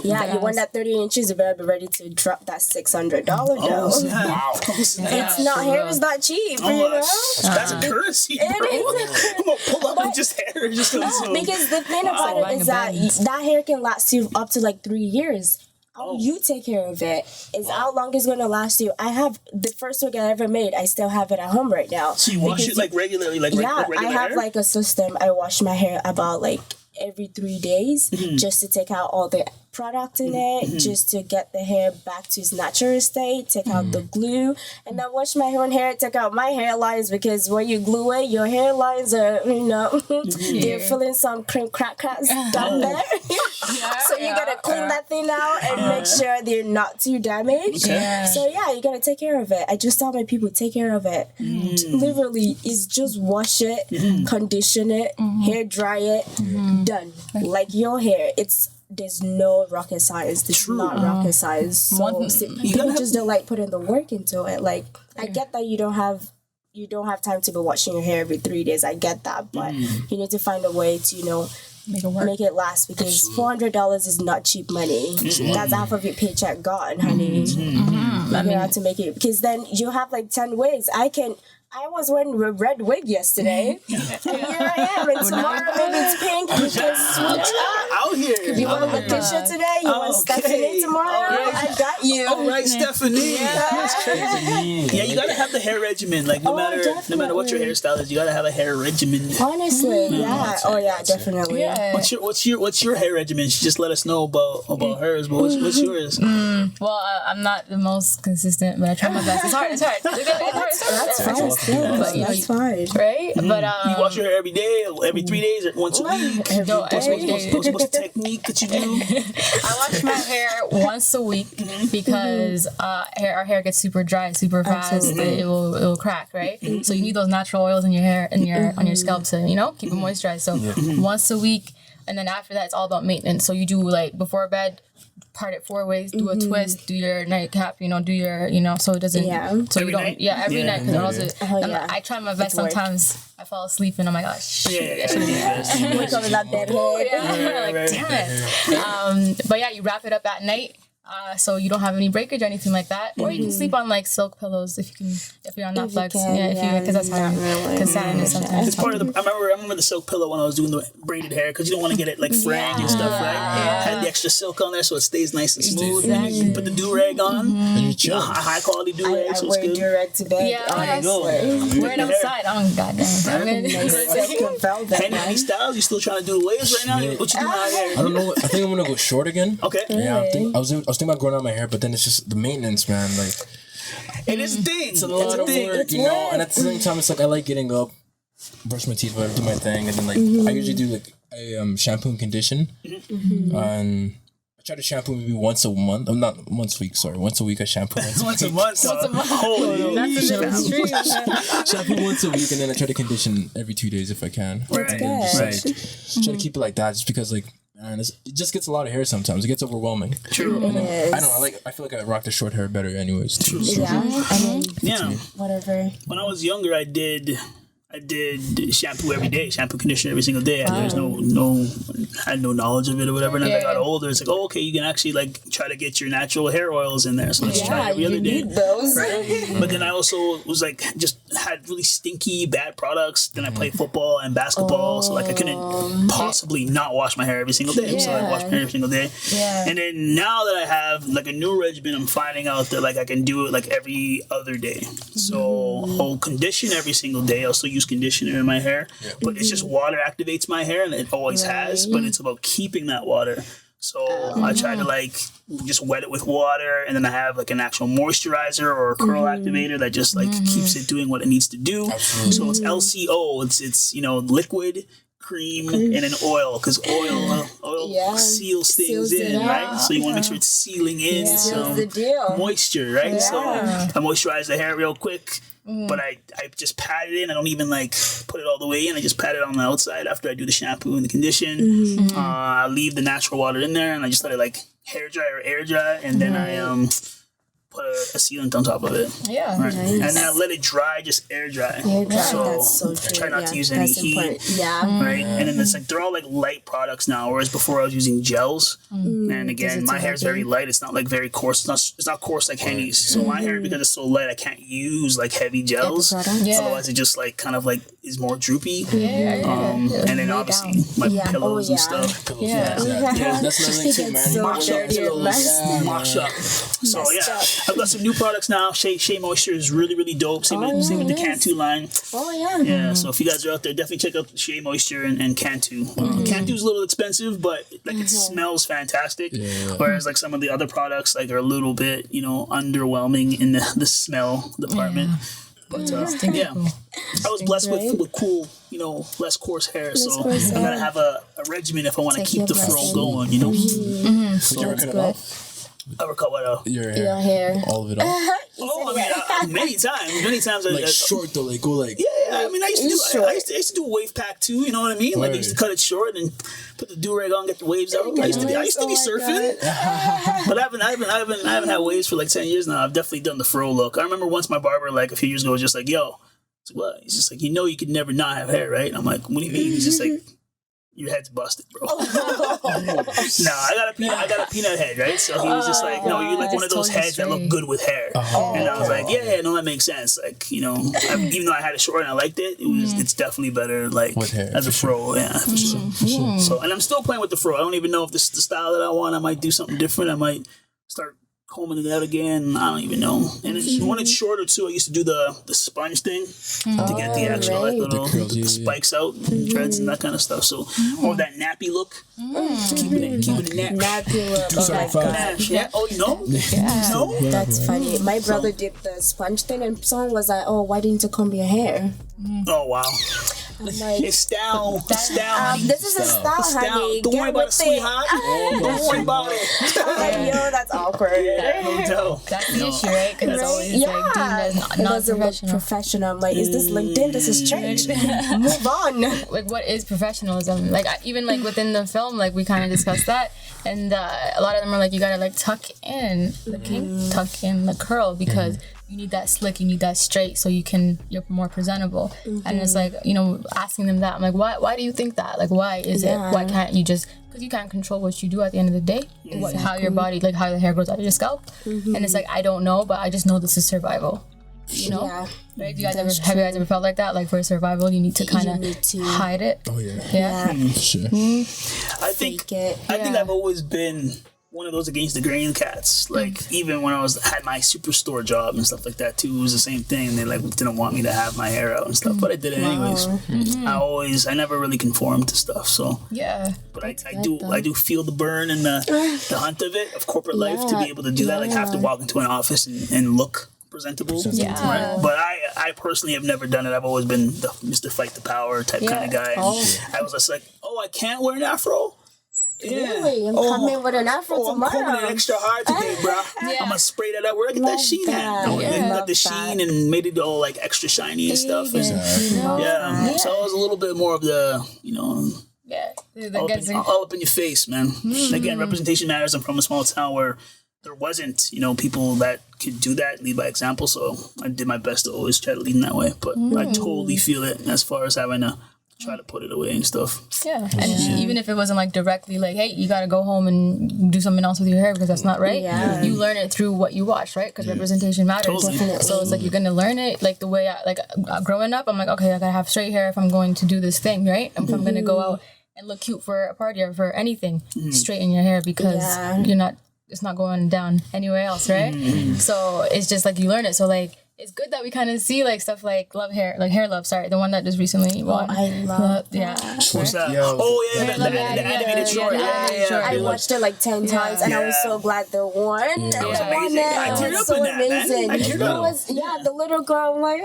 Yeah, you want that 30 inches, you better be ready to drop that $600 dough. Wow. It's not, hair is not cheap, you know? That's a currency, bro. It is I'm gonna pull up and just hair. Just because the thing about it is that hair can last you up to like 3 years. How you take care of it is how long it's going to last you. I have the first wig I ever made. I still have it at home right now. So you wash it like regularly, like regular I have hair? like a system. I wash my hair about like every 3 days just to take out all the product in it, just to get the hair back to its natural state, take out the glue, and then wash my own hair, take out my hairlines, because when you glue it, your hairlines are, you know, they're feeling some cracks down there. So you gotta clean that thing out and make sure they're not too damaged. So yeah, you gotta take care of it. I just tell my people, take care of it. Literally, it's just wash it, condition it, hair dry it, done. Like your hair, there's no rocket science. There's not rocket science. So people just don't like putting the work into it. Like I get that you don't have time to be washing your hair every 3 days. I get that, but you need to find a way to, you know, make it last, because $400 is not cheap money. That's half of your paycheck gone, honey. You have to make it, because then you have like 10 wigs. I was wearing a red wig yesterday, and here I am, and tomorrow maybe it's pink, and you can switch up. Out here. You want Lakeisha today? You want Stephanie tomorrow? I got you. All right, Stephanie. That's crazy. Yeah, you gotta have the hair regimen. Like no matter what your hairstyle is, you gotta have a hair regimen. Honestly, yeah. Oh yeah, definitely. Yeah. What's your hair regimen? She just let us know about hers, but what's yours? Well, I'm not the most consistent, but I try my best. It's hard. That's fine. That's fine. Right? But you wash your hair every day, every 3 days, or once a week. No, every day. What's the technique that you do? I wash my hair once a week because our hair gets super dry super fast. It will crack, right? So you need those natural oils in your hair and on your scalp to, you know, keep it moisturized. So once a week, and then after that, it's all about maintenance. So you do like before bed, part it 4 ways, do a twist, do your nightcap, you know, do your, you know, so it doesn't, so you don't, every night, because I try my best. Sometimes I fall asleep and I'm like, oh shit, wake up with that bed head. Like damn it. But yeah, you wrap it up at night. So you don't have any breakage or anything like that, or you can sleep on like silk pillows if you're on Netflix. Because that's hard. Because satin is sometimes. It's part of the. I remember the silk pillow when I was doing the braided hair, because you don't want to get it like fraying and stuff, right? Had the extra silk on there so it stays nice and smooth. And then you can put the do rag on, a high quality do rag. I wear do rag to bed. Yeah, there you go. Wearing outside. Oh goddamn. Any styles? You still trying to do the waves right now? What you doing out here? I don't know. I think I'm gonna go short again. Okay. Yeah, I was thinking about growing out my hair, but then it's just the maintenance, man. Like, it is a thing. It's a lot of work, you know. And at the same time, it's like I like getting up, brush my teeth, whatever, do my thing, and then like I usually do like a shampoo and condition, and I try to shampoo maybe once a month. I'm not once a week. Sorry, once a week I shampoo. Once a month. Holy shampoo once a week, and then I try to condition every 2 days if I can. That's good. Just try to keep it like that, just because like. Man, it just gets a lot of hair sometimes. It gets overwhelming. True. And then, I don't know. I feel like I rock the short hair better, anyways. Too. Yeah. I mean, whatever. When I was younger, I did shampoo every day, shampoo conditioner every single day. There's I had no knowledge of it or whatever. And as I got older, it's like, oh, okay, you can actually like try to get your natural hair oils in there. So let's try it every other day. Need those. Right? But then I also was like, just had really stinky, bad products. Then I played football and basketball, so like I couldn't possibly not wash my hair every single day. So I wash my hair every single day. Yeah. And then now that I have like a new regimen, I'm finding out that like I can do it like every other day. So I'll condition every single day. I'll still use conditioner in my hair, but it's just water activates my hair, and it always has, but it's about keeping that water. So I try to like just wet it with water, and then I have like an actual moisturizer or a curl activator that just like keeps it doing what it needs to do. So it's LCO, it's you know, liquid, cream, and an oil, because oil seals things in, right? So you want to make sure it's sealing in some moisture, right? So I moisturize the hair real quick. But I just pat it in. I don't even like put it all the way in. I just pat it on the outside after I do the shampoo and the I leave the natural water in there, and I just let it like hair dry or air dry, and then I a sealant on top of it. Yeah. Right. Nice. And then I let it dry, just air dry. That's so true. Try not to use any heat. Important. Yeah. Right. And then it's like they're all like light products now, whereas before I was using gels. And again, my hair is very light. It's not like very coarse. It's not coarse like Henny's. So my hair, because it's so light, I can't use like heavy gels. Otherwise, it just like kind of like is more droopy. And then obviously my pillows and stuff. That's another thing too, man. Mosh up. So yeah, I've got some new products now. Shea Moisture is really, really dope. Same with the Cantu line. Yeah, so if you guys are out there, definitely check out Shea Moisture and Cantu. Cantu is a little expensive, but like it smells fantastic. Whereas like some of the other products like are a little bit, underwhelming in the smell department. But yeah, I was blessed with cool, less coarse hair. So I gotta have a regimen if I want to keep the fro going. Did you ever cut it off? Ever cut what out? Your hair. All of it off? Many times. Like short though, like go like. Yeah. I mean, I used to do a wave pack too. You know what I mean? Like I used to cut it short and put the do-rag on, get the waves out. I used to be surfing, but I haven't had waves for like 10 years now. I've definitely done the fro look. I remember once my barber like a few years ago was just like, "Yo, what?" He's just like, "You could never not have hair, right?" And I'm like, "What do you mean?" He's just like, "Your head's busted, bro." No, I got a peanut head, right? So he was just like, "No, you're like one of those heads that look good with hair." And I was like, "Yeah, no, that makes sense." Like, even though I had it short and I liked it, it's definitely better like with hair, as a fro, for sure. So, and I'm still playing with the fro. I don't even know if this is the style that I want. I might do something different. I might start combing it out again. I don't even know. And when it's shorter too, I used to do the sponge thing to get the actual little the spikes out and dreads and that kind of stuff. So more of that nappy look. Keeping it nappy look. Yeah. Oh, you know? No? That's funny. My brother did the sponge thing and someone was like, "Oh, why didn't you comb your hair?" Oh, wow. Like, it's down. This is a style, honey. Don't worry about it, sweetheart. Don't worry about it. I'm like, yo, that's awkward. That's the issue, right? Because it's always like deemed as not professional. I'm like, is this LinkedIn? This is strange. Move on. Like, what is professionalism? Like, even like within the film, like we kind of discussed that, and a lot of them are like, you gotta like tuck in the kink, tuck in the curl because. You need that slick, you need that straight, so you're more presentable. And it's like, asking them that, I'm like, why do you think that? Like, why is it? Why can't you just? Because you can't control what you do at the end of the day. How your body, like how the hair grows out of your scalp. And it's like, I don't know, but I just know this is survival. Right? Have you guys ever felt like that? Like for survival, you need to kind of hide it. Oh yeah. Sure. I think I've always been one of those against the grain cats. Like even when I had my superstore job and stuff like that too, it was the same thing. They like didn't want me to have my hair out and stuff, but I did it anyways. I never really conformed to stuff. So but I do feel the burn and the hunt of it of corporate life to be able to do that. Like have to walk into an office and look presentable. Right? But I personally have never done it. I've always been the Mr. Fight the Power type kind of guy. I was just like, I can't wear an afro. Really? I'm coming with an afro tomorrow. I'm combing it extra hard today, bro. I'm gonna spray that out. Where I get that sheen at? Got the sheen and made it all like extra shiny and stuff. So it was a little bit more of the, all up in your face, man. Again, representation matters. I'm from a small town where there wasn't, people that could do that, lead by example. So I did my best to always try to lead in that way. But I totally feel it as far as having to try to put it away and stuff. Yeah, and even if it wasn't like directly like, hey, you got to go home and do something else with your hair because that's not right. Yeah. You learn it through what you watch, right? Because representation matters. Totally. So it's like you're gonna learn it like the way growing up. I'm like, okay, I gotta have straight hair if I'm going to do this thing, right? If I'm gonna go out and look cute for a party or for anything, straighten your hair because it's not going down anywhere else, right? So it's just like you learn it. So like. It's good that we kind of see like stuff like Hair Love, the one that just recently won. I love What's that? The animated short. I watched it like 10 times and I was so glad they won. That was amazing. I teared up in that, amazing. man. I teared up. The little girl, I'm like,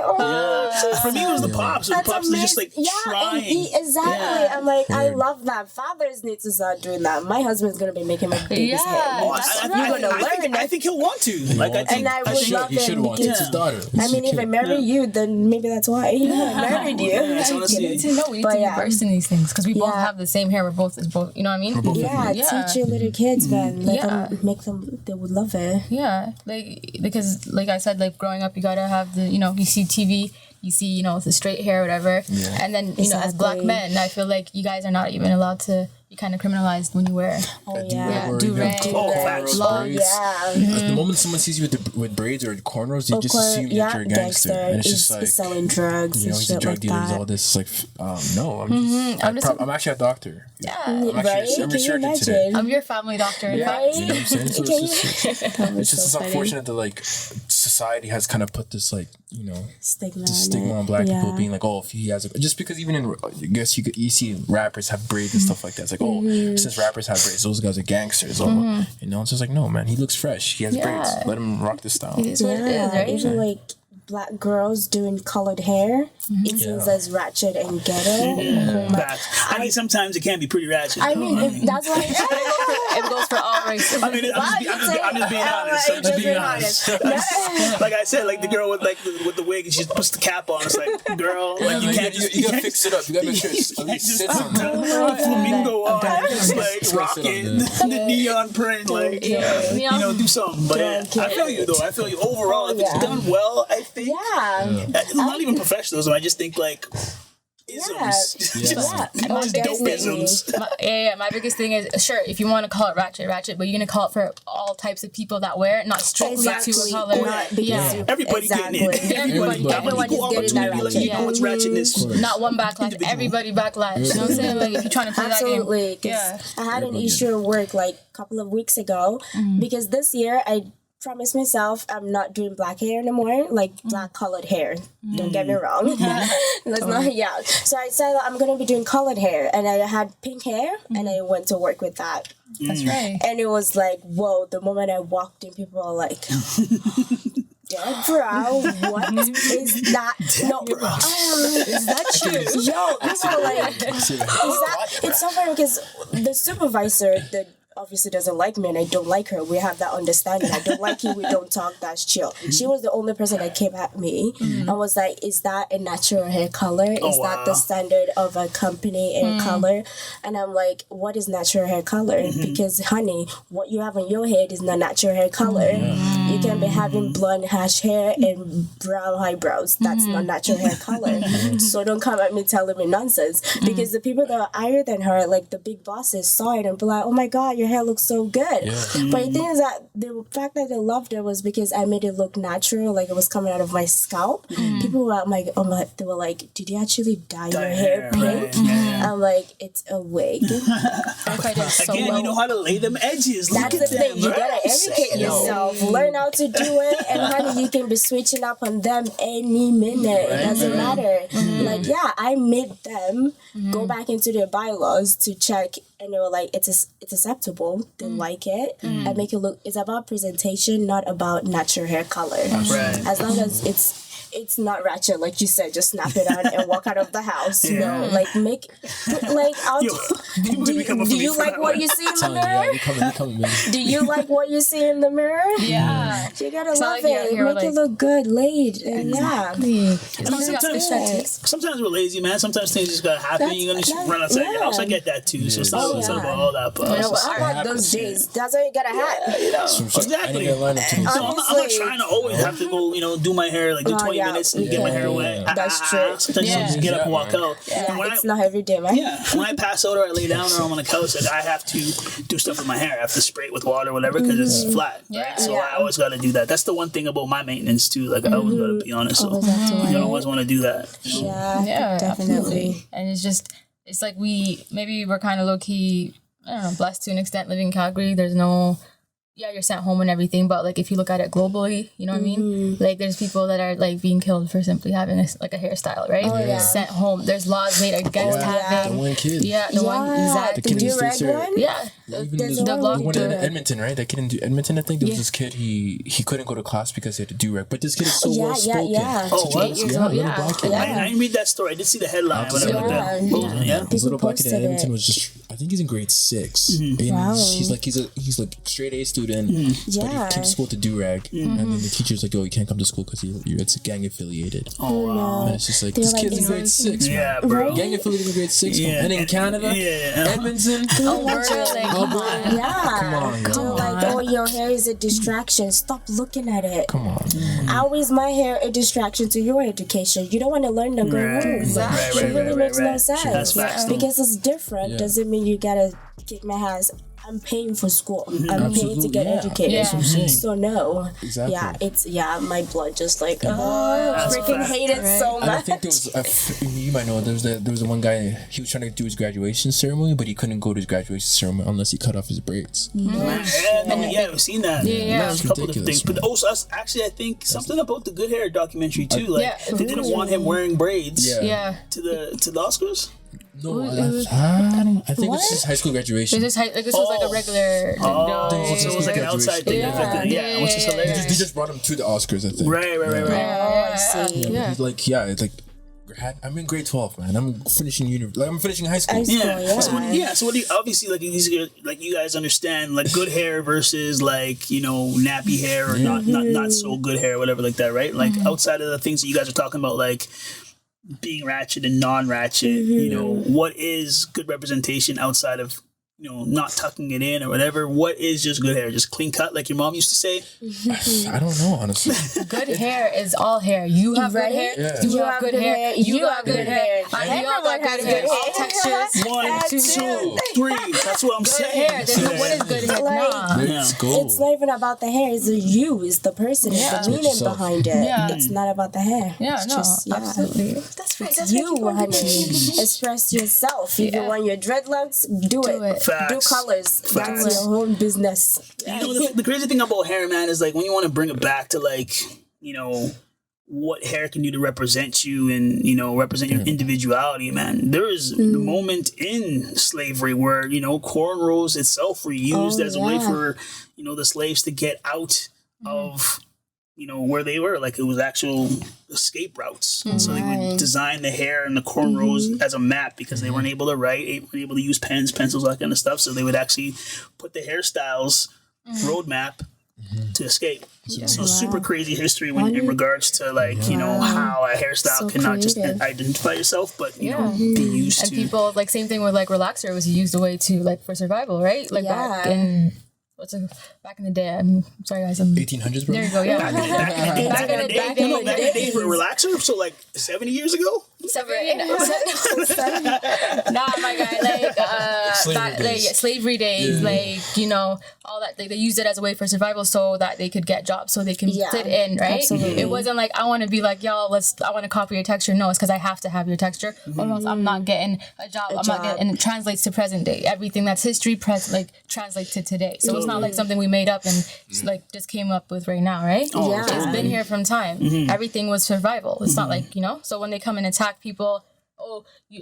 For me, it was the Pops. The Pops is just like trying. Exactly. I'm like, I love that. Fathers need to start doing that. My husband's going to be making my baby's hair. I think he'll want to. And I would love he should want to. It's his daughter. I mean, if I marry you, then maybe that's why I married you. It's honestly, We need to be versed in these things because we both have the same hair. We're both, you know what I mean? Teach your little kids, man. Let them, make them, they would love it. Yeah, because like I said, like growing up, you gotta have the, you see TV, you see, the straight hair, whatever. Yeah. And then, as black men, I feel like you guys are not even allowed to, you're kind of criminalized when you wear do-rag, long. The moment someone sees you with braids or cornrows, they just assume that you're a gangster. And it's just like selling drugs. He's a drug dealer, all this. It's like, no, I'm actually a doctor. Yeah, I'm researching today. I'm your family doctor. Right? You know what I'm saying? So it's just unfortunate that like society has kind of put this like stigma on black people being like, oh, if he has just because even in I guess you see rappers have braids and stuff like that. It's like, oh, since rappers have braids, those guys are gangsters. It's just like, no, man, he looks fresh. He has braids. Let him rock this style. It is what it is, right? Even like black girls doing colored hair, it seems as ratchet and ghetto. I mean, sometimes it can be pretty ratchet. I mean, that's why it goes for all races. I mean, I'm just being honest. I'm just being honest. Like I said, like the girl with the wig, and she puts the cap on. It's like, girl, like you can't just you gotta fix it up. You gotta make sure it's at least sit something. Flamingo on, just like rocking the neon print, like do something. But I feel you though. I feel you overall. If it's done well, I think. Not even professionalism. I just think like isms. Dope isms. My biggest thing is, sure, if you want to call it ratchet, but you're gonna call it for all types of people that wear it, not strictly to a color. Everybody getting it. Everyone is getting that ratchet. You know what's ratchetness. Not one backlash. Everybody backlash. You know what I'm saying? Like if you're trying to play that game. I had an issue at work like a couple of weeks ago because this year I promised myself I'm not doing black hair anymore, like black colored hair. Don't get me wrong. So I said I'm gonna be doing colored hair, and I had pink hair, and I went to work with that. That's right. And it was like, whoa! The moment I walked in, people were like, Deborah, what is that? No, is that true? Yo, people are like, is that? It's so funny because the supervisor, obviously doesn't like me and I don't like her. We have that understanding. I don't like you, we don't talk, that's chill. She was the only person that came at me and was like, is that a natural hair color? Is that the standard of a company hair color? And I'm like, what is natural hair color? Because honey, what you have on your head is not natural hair color. You can be having blonde hash hair and brown eyebrows. That's not natural hair color. So don't come at me telling me nonsense. Because the people that are higher than her, like the big bosses, saw it and be like, oh my god, your hair looks so good. But the thing is that the fact that they loved it was because I made it look natural, like it was coming out of my scalp. People were like, they were like, did you actually dye your hair pink? I'm like, it's a wig. Again, you know how to lay them edges. That's the thing. You gotta educate yourself, learn how to do it, and honey, you can be switching up on them any minute. It doesn't matter. Like, I made them go back into their bylaws to check, and they were like, it's acceptable. They like it. I make it look. It's about presentation, not about natural hair color. As long as it's not ratchet, like you said, just snap it out and walk out of the house. No, like do you like what you see in the mirror? Do you like what you see in the mirror? Yeah, you gotta love it. Make it look good, laid, and sometimes we're lazy, man. Sometimes things just gotta happen. You're gonna just run outside your house. I get that too. So it's not about all that. But I got those days. That's what you gotta have. Exactly. So I'm not trying to always have to go, do my hair, like do 20 minutes and get my hair wet. That's true. Sometimes you just get up and walk out. It's not every day, man. When I pass out or I lay down or I'm on the couch, like I have to do stuff with my hair. I have to spray it with water or whatever because it's flat. Right? So I always got to do that. That's the one thing about my maintenance too. Like I always got to be honest. So you always want to do that. So. Yeah, definitely. And it's like we're kind of low key, I don't know, blessed to an extent living in Calgary. There's no you're sent home and everything, but like if you look at it globally, you know what I mean? Like there's people that are like being killed for simply having a hairstyle, right? Sent home. There's laws made against having. The one kid. Exactly. The kid do rag one? Yeah. The one in Edmonton, right? That kid in Edmonton, I think there was this kid. He couldn't go to class because he had to do rag. But this kid is so well spoken. Oh, what? Yeah. I didn't read that story. I did see the headline. This little black kid in Edmonton was just, I I think he's in grade 6. Mm-hmm. And Wow. he's like straight A student, Mm-hmm. but he Yeah. came to school with a do-rag. And then the teacher's like, "Yo, you can't come to school because it's gang affiliated." Oh, wow. And it's just like, They're this like, kid's in grade 6, Yeah, man. bro. Gang affiliated in grade 6. Yeah. And in Canada, Edmonton. Alberta, like, come on. Yeah. Come on, They're yo. like, oh, your hair is a distraction. Stop looking at it. Come on. How is my hair a distraction to your education? You don't want to learn the good Right. rules. Right, It right, really right, makes no right. sense. That's facts, though. Because it's different Yeah. doesn't mean you gotta kick my ass. I'm paying for school. I'm paying to get Absolutely, yeah. educated. That's what I'm saying. So no. Exactly. My blood just like That's freaking fact. hate it so And I much. think there was you might know there was the one guy, he was trying to do his graduation ceremony, but he couldn't go to his graduation ceremony unless he cut off his braids. Yeah, we've seen that. Yeah. There's a couple of Ridiculous, things. But man. also, I think something about the Good Hair documentary too. Like Yeah. they didn't want him wearing braids Yeah. to the Oscars. No, It I was- think it's his high school graduation. This was like a regular. So it was like an outside thing. Yeah. Which is Yeah. hilarious. They just brought him to the Oscars, I think. Right. Oh, I see. Yeah. He's like, it's like, I'm in grade 12, man. I'm finishing I'm finishing high school. Yeah. So what do you obviously like you guys understand like good hair versus like nappy hair or not so good hair, whatever like that, right? Like outside of the things that you guys are talking about, like being ratchet and non-ratchet, what is good representation outside of not tucking it in or whatever? What is just good hair? Just clean cut, like your mom used to say? I don't know, honestly. Good hair is all hair. You have Right? good hair. Yeah. You have good hair. You have good hair. We all Everyone got has good hair. good All hair. textures. 1, That's 2, 3. That's what I'm Good saying. hair. There's no, what is good hair? Like- Nah. Let's go. It's not even about the hair. It's the you. It's the person. It's the meaning yourself. behind it. Yeah. It's not about the hair. Yeah, It's no, just, absolutely. That's right. It's you, honey. Express yourself. If you want your dreadlocks, do it. Facts. Do colors. That's your own business. The crazy thing about hair, man, is like when you want to bring it back to like, what hair can do to represent you and, represent your individuality, man. There is the moment in slavery where, cornrows itself were used as a way for, the slaves to get out of, where they were. Like it was actual escape routes. So they would design the hair and the cornrows as a map because they weren't able to write, weren't able to use pens, pencils, that kind of stuff. So they would actually put the hairstyles roadmap to escape. So super crazy history in regards to like, how a hairstyle So cannot just creative. identify yourself, but, be used And to. people, like, same thing with, like, relaxer was used a way to, like, for survival, right? Like, back in, back in the day, I'm sorry, guys. 1800s, bro? There you go, yeah. Back in the day for relaxer, so like 70 years ago? Nah, my guy, like slavery days, all that. They used it as a way for survival, so that they could get jobs, so they can fit in, right? Absolutely. It wasn't like I want to be like y'all. I want to copy your texture. No, it's because I have to have your texture, or else I'm not getting a job. Not getting, and it translates to present day. Everything that's history, translates to today. So it's not like something we made up and just came up with right now, right? It's been here from time. Everything was survival. It's not like So when they come and attack people,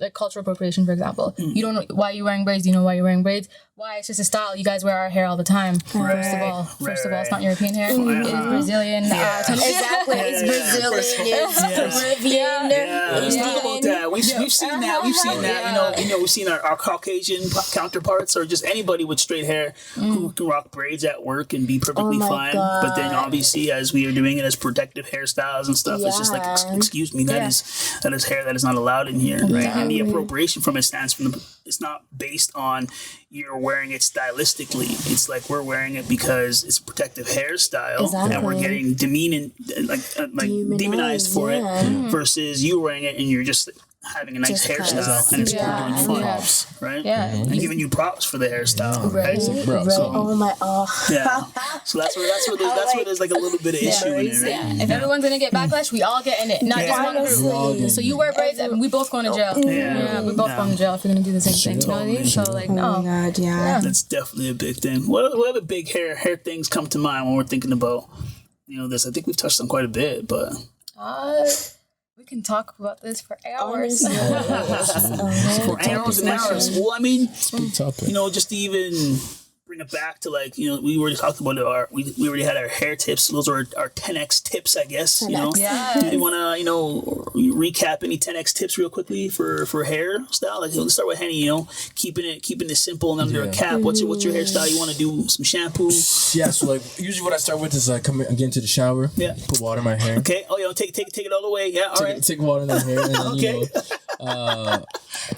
like cultural appropriation, for example. You don't know why you're wearing braids. You know why you're wearing braids. Why? It's just a style. You guys wear our hair all the time. First of all, it's not European hair. It is Brazilian. Exactly. It's Brazilian. It's Caribbean. Let's talk about that. We've seen that. We've seen that. We've seen our Caucasian counterparts or just anybody with straight hair who can rock braids at work and be perfectly fine. God. But then obviously, as we are doing it as protective hairstyles and stuff, it's just like, excuse me, that is hair that is not allowed in here, right? And the appropriation from it stands from it's not based on you're wearing it stylistically. It's like we're wearing it because it's a protective hairstyle and we're getting demonized for it versus you wearing it and you're just having a nice hairstyle and it's doing fun, right? Yeah. And giving you props for the hairstyle, right? Yeah. So that's where there's like a little bit of issue in it, right? If everyone's gonna get backlash, we all get in it. Not just one group. So you wear braids and we both going to jail. Yeah, we both going to jail if you're gonna do the same thing. You know what I mean? So like, no. God, yeah. That's definitely a big thing. What other big hair things come to mind when we're thinking about this? I think we've touched on quite a bit, but we can talk about this for hours. for hours and hours. Well, I mean, Big topic. just to even bring it back to like, you know, we already talked about we already had our hair tips. Those are our 10x tips, I guess. 10X. You know, do you want to, you know, recap any 10x tips real quickly for hairstyle? Like, let's start with Henny. You know, keeping it simple and under a cap. What's your hairstyle? You want to do some shampoo? Yeah. So like usually what I start with is like come get into the shower. Yeah. Put water in my hair. Okay. Oh, yo, take it all the way. Yeah. All right. Take water in my hair. And then, okay. You know,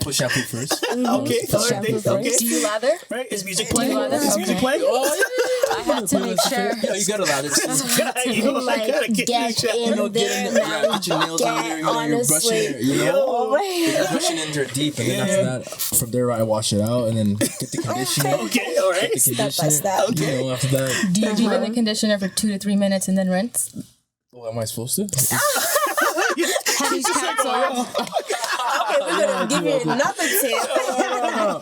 put shampoo first. Okay. Okay. Do you lather? Right. Is music playing? Is music playing? I have to make sure. Yeah, you gotta lather. Get in there. Get your nails in there. You're brushing it. You know, you're brushing in there deep, and then after that, from there I wash it out, and then get the conditioner. Okay. All right. Step by step. Okay. You know, after that. Do you leave in the conditioner for 2 to 3 minutes and then rinse? Well, am I supposed to? Henny's cats off. Okay, we're gonna give you another tip.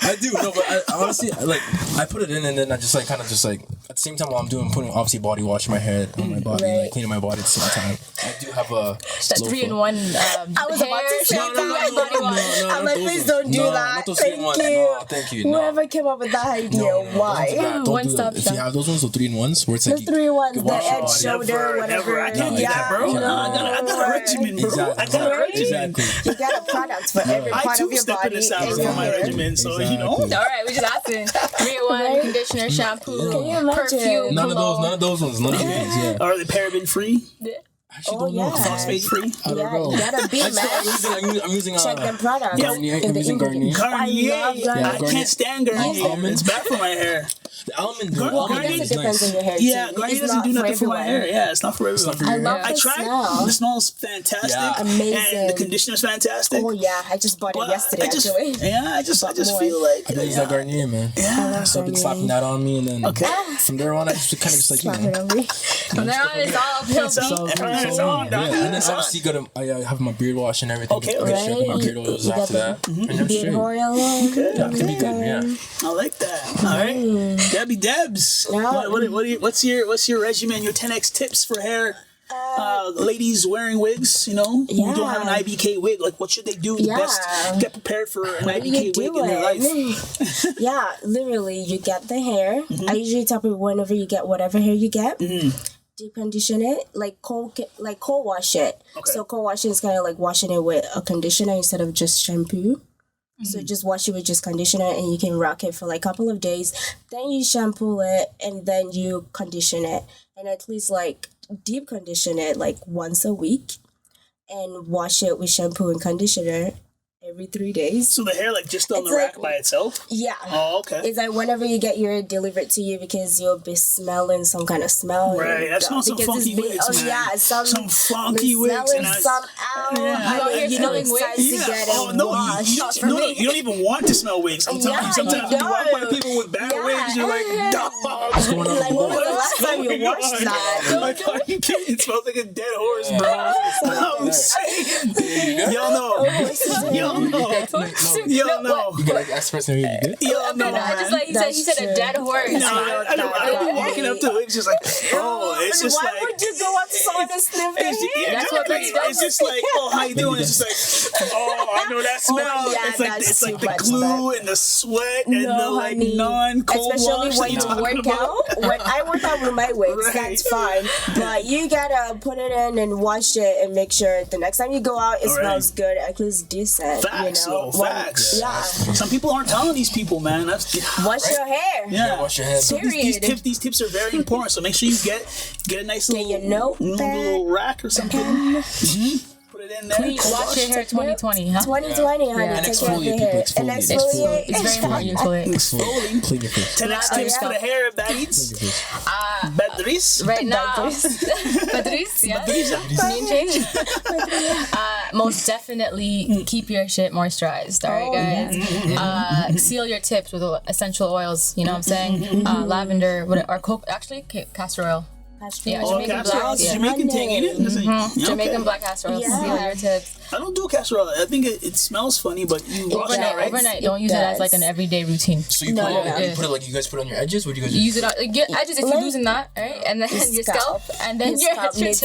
I do, no, but I honestly, like, I put it in and then I just like kind of just like at the same time while I'm putting obviously body wash in my head on my body, like cleaning my body at the same time. I do have a that 3-in-1. I was about to say that. I'm like, please don't do that. Thank you. Thank you. Whoever came up with that idea, why? One stop. If you have those ones, the 3-in-1s, where it's like the 3-in-1s, the head, shoulder, whatever. I can't do that, bro. I got a regimen, bro. I got a regimen. Exactly. You got a product for every part of your body. I step in the for my regimen, so you know. All right, we just asking. 3-in-1, conditioner, shampoo, Can you imagine? perfume, None of those ones. Yeah. Are they paraben free? Actually, don't know. Phosphate free? I don't know. You gotta be I'm using check them products. Garnier. I'm using Garnier. I can't stand Garnier. It's bad for my hair. The almond. Garnier is depends nice. on your hair. Yeah, Garnier doesn't do nothing for my hair. Yeah, it's not for everyone. I love the tried. smell. The smell's fantastic. Yeah. Amazing. And the conditioner's fantastic. Oh yeah, I just bought it yesterday actually. Yeah, I just feel like I use that Garnier, man. Yeah. So I've been slapping that on me, and then from there on, I just kind of just like Slap it on me. From there on, it's all It's on. And then obviously I have my beard wash and everything. Okay, right. My beard oils after that. Beard oil. Yeah, it can be good. Yeah. I like that. All right, Debbie Debs. What's your regimen? Your 10x tips for hair? Ladies wearing wigs, you know, who don't have an IBK wig, like what should they do to best get prepared for an IBK wig in their life? Yeah, literally, you get the hair. I usually tell people whenever you get whatever hair you get, deep condition it, like cold wash it. Okay. So cold washing is kind of like washing it with a conditioner instead of just shampoo. So just wash it with just conditioner and you can rock it for like a couple of days. Then you shampoo it and then you condition it. And at least like deep condition it like once a week and wash it with shampoo and conditioner every 3 days. So the hair like just on the rack by itself? Yeah. Oh, okay. It's like whenever you get your delivered to you because you'll be smelling some kind of smell. Right. That smells some funky wigs, man. Yeah, some funky wigs. And some out. Yeah. You know it's time to get it washed. You don't even want to smell wigs. Sometimes you walk by people with bad wigs, you're like, dog. What's going on? Like, when was the last time you washed that? Like, it smells like a dead horse, bro. I'm saying. Y'all know. Y'all know. You get like express and you good? Y'all know. Just like he said a dead horse. No, I don't be walking up to it. It's just like, it's just why like. would you go up to someone and sniff their hair? That's what makes it's just like, oh, how you doing? It's just like, oh, I know that smell. Yeah, it's like the glue and the sweat and the like non-cold especially wash. when you work out. When I work out with my wigs, that's fine. But you gotta put it in and wash it and make sure the next time you go out, it smells good, at least decent. Facts, you know? Facts. Yeah. Some people aren't telling these people, man. That's wash your hair. Yeah, wash your hair. So these tips are very important. So make sure you get a nice little rack or something. Put it in there. Please wash your hair 2020, huh? 2020, honey. And Take care of your exfoliate, hair. people, And exfoliate. exfoliate. It's very important to exfoliate. Exfoliate. Clean your face. 10x tips for the hair, baddies. Badris. Right now. Badris, yeah. Name change. Most definitely keep your shit moisturized, alright guys? Seal your tips with essential oils, you know what I'm saying? Lavender, castor oil. Yeah, Jamaican black. Jamaican thing, ain't it? Jamaican black castor oil. Seal your tips. I don't do castor oil. I think it smells funny, but you wash it out, right? Overnight. Don't use it as like an everyday routine. So you put it like you guys put it on your edges? What do you guys use it on your edges if you're losing that, right? And then your scalp, and then your tips.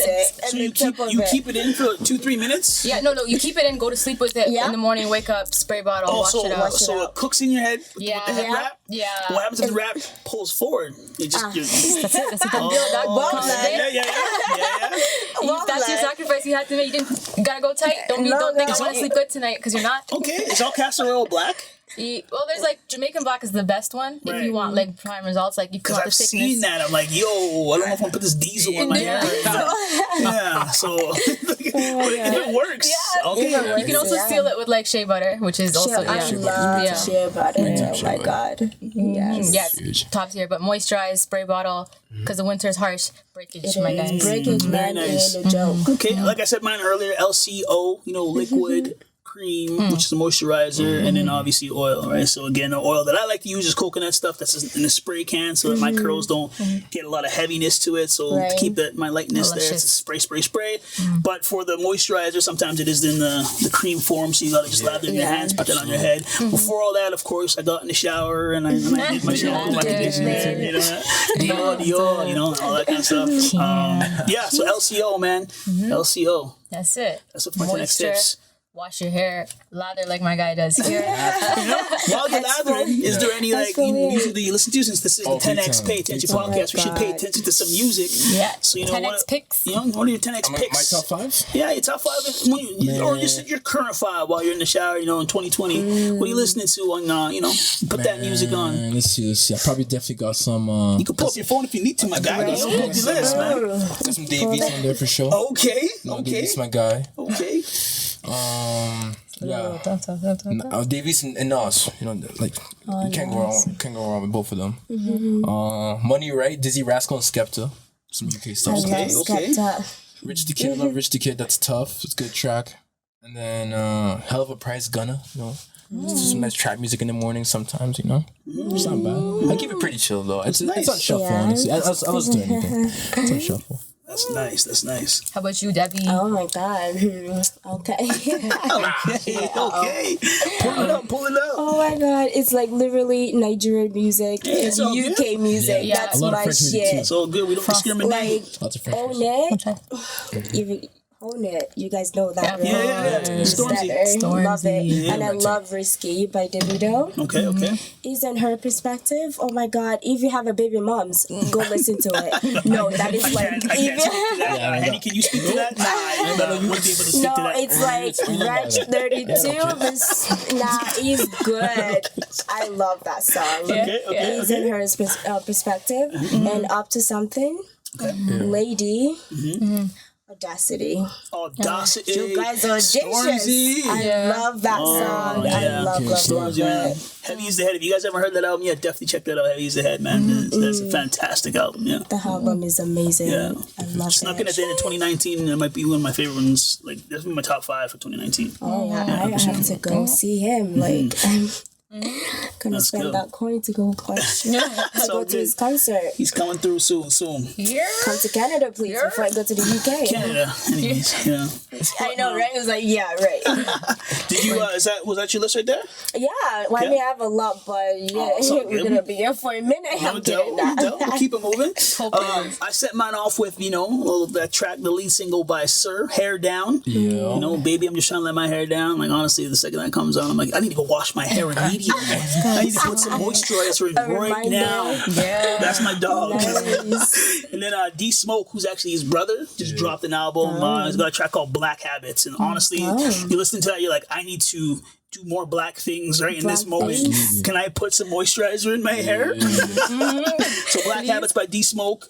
So you keep it in for 2-3 minutes? Yeah, no, you keep it in, go to sleep with it in the morning, wake up, spray bottle, wash it out. So it cooks in your head with the head wrap? Yeah. What happens if the rap pulls forward? It just That's it. That's a done deal. That's your sacrifice you had to make. You gotta go tight. Don't think I want to sleep good tonight because you're not. Okay, is all castor oil black? Well, there's like Jamaican black is the best one if you want like prime results. Like you can. I've seen that. I'm like, yo, I don't know if I'm gonna put this diesel in my hair. Yeah, so it works. Yeah, okay. You can also seal it with like shea butter, which is also I love shea butter. Oh my god. Yes. Yes. Top tier, but moisturized spray bottle because the winter is harsh. Breakage, my guys. Breakage, very nice. A joke. Okay, like I said mine earlier, LCO, liquid cream, which is a moisturizer, and then obviously oil, right? So again, the oil that I like to use is coconut stuff that's in a spray can, so that my curls don't get a lot of heaviness to it. So to keep my lightness there, it's a spray. But for the moisturizer, sometimes it is in the cream form, so you gotta just lather in your hands, put that on your head. Before all that, of course, I got in the shower and I did my shower with my conditioner, Dior, all that kind of stuff. So LCO, man, LCO. That's it. That's what my next tips. Wash your hair, lather like my guy does here. While you're lathering, is there any music that you listen to? Since this is the 10X Pay Attention podcast, we should pay attention to some music. Yeah. So 10X picks. What are your 10X picks? My top 5? Yeah, your top 5, or just your current 5 while you're in the shower. In 2020, what are you listening to? On put that music on. Let's see. I probably definitely got some. You can pull up your phone if you need to, my guy. Got some list, man. Got some Davies on there for sure. Okay. Davies, my guy. Okay. Davies and Nas, you can't go wrong with both of them. Money Right, Dizzy Rascal and Skepta, some UK stuff. Okay. Rich the Kid, love Rich the Kid. That's tough. It's a good track. And then Hell of a Price, Gunna. Some nice trap music in the morning sometimes. It's not bad. I keep it pretty chill though. It's on shuffle. Honestly, I was doing anything. It's on shuffle. That's nice. How about you, Debbie? Oh my god. Okay. Okay. Pull it up. Oh my god. It's like literally Nigerian music, it's UK music. Yeah. That's my shit. It's all good. We don't discriminate. Lots of French Own it. You guys know that, right? Yeah. Stormzy. Love it. Yeah, and I love Risky by Davido. Okay. Isn't her perspective? Oh my god. If you have a baby moms, go listen to it. No, that is like I can't speak to that. Henny, can you speak to that? Nah, you wouldn't be able to speak to that. No, it's like Ratchet 32. He's good. I love that song. Okay. Isn't her perspective and Up to Something. Lady. Audacity. You guys are audacious. I love that song. I love it. Heavy is the Head. If you guys ever heard that album, definitely check that out. Heavy is the Head, man. That's a fantastic album. Yeah. The album is amazing. Yeah. I love it. Snuck in at the end of 2019, and it might be one of my favorite ones. Like, that's my top 5 for 2019. Oh, yeah. I have to go see him. Like, I'm gonna spend that coin to go to his concert. He's coming through soon. Here? Come to Canada, please, before I go to the UK. Canada, anyways. I know, right? It was like, yeah, right. Did you? Was that your list right there? Yeah. Well, I mean, I have a lot, but we're gonna be here for a minute. I'm getting that. We'll keep it moving. I set mine off with that track, the lead single by Sir, "Hair Down." Yeah. Baby, I'm just trying to let my hair down. Like, honestly, the second that comes on, I'm like, I need to go wash my hair immediately. I need to put some moisturizer in right now. Yeah. That's my dog. Nice. And then D Smoke, who's actually his brother, just dropped an album. He's got a track called Black Habits. And honestly, you listen to that, you're like, I need to do more black things in this moment. Can I put some moisturizer in my hair? So Black Habits by D Smoke.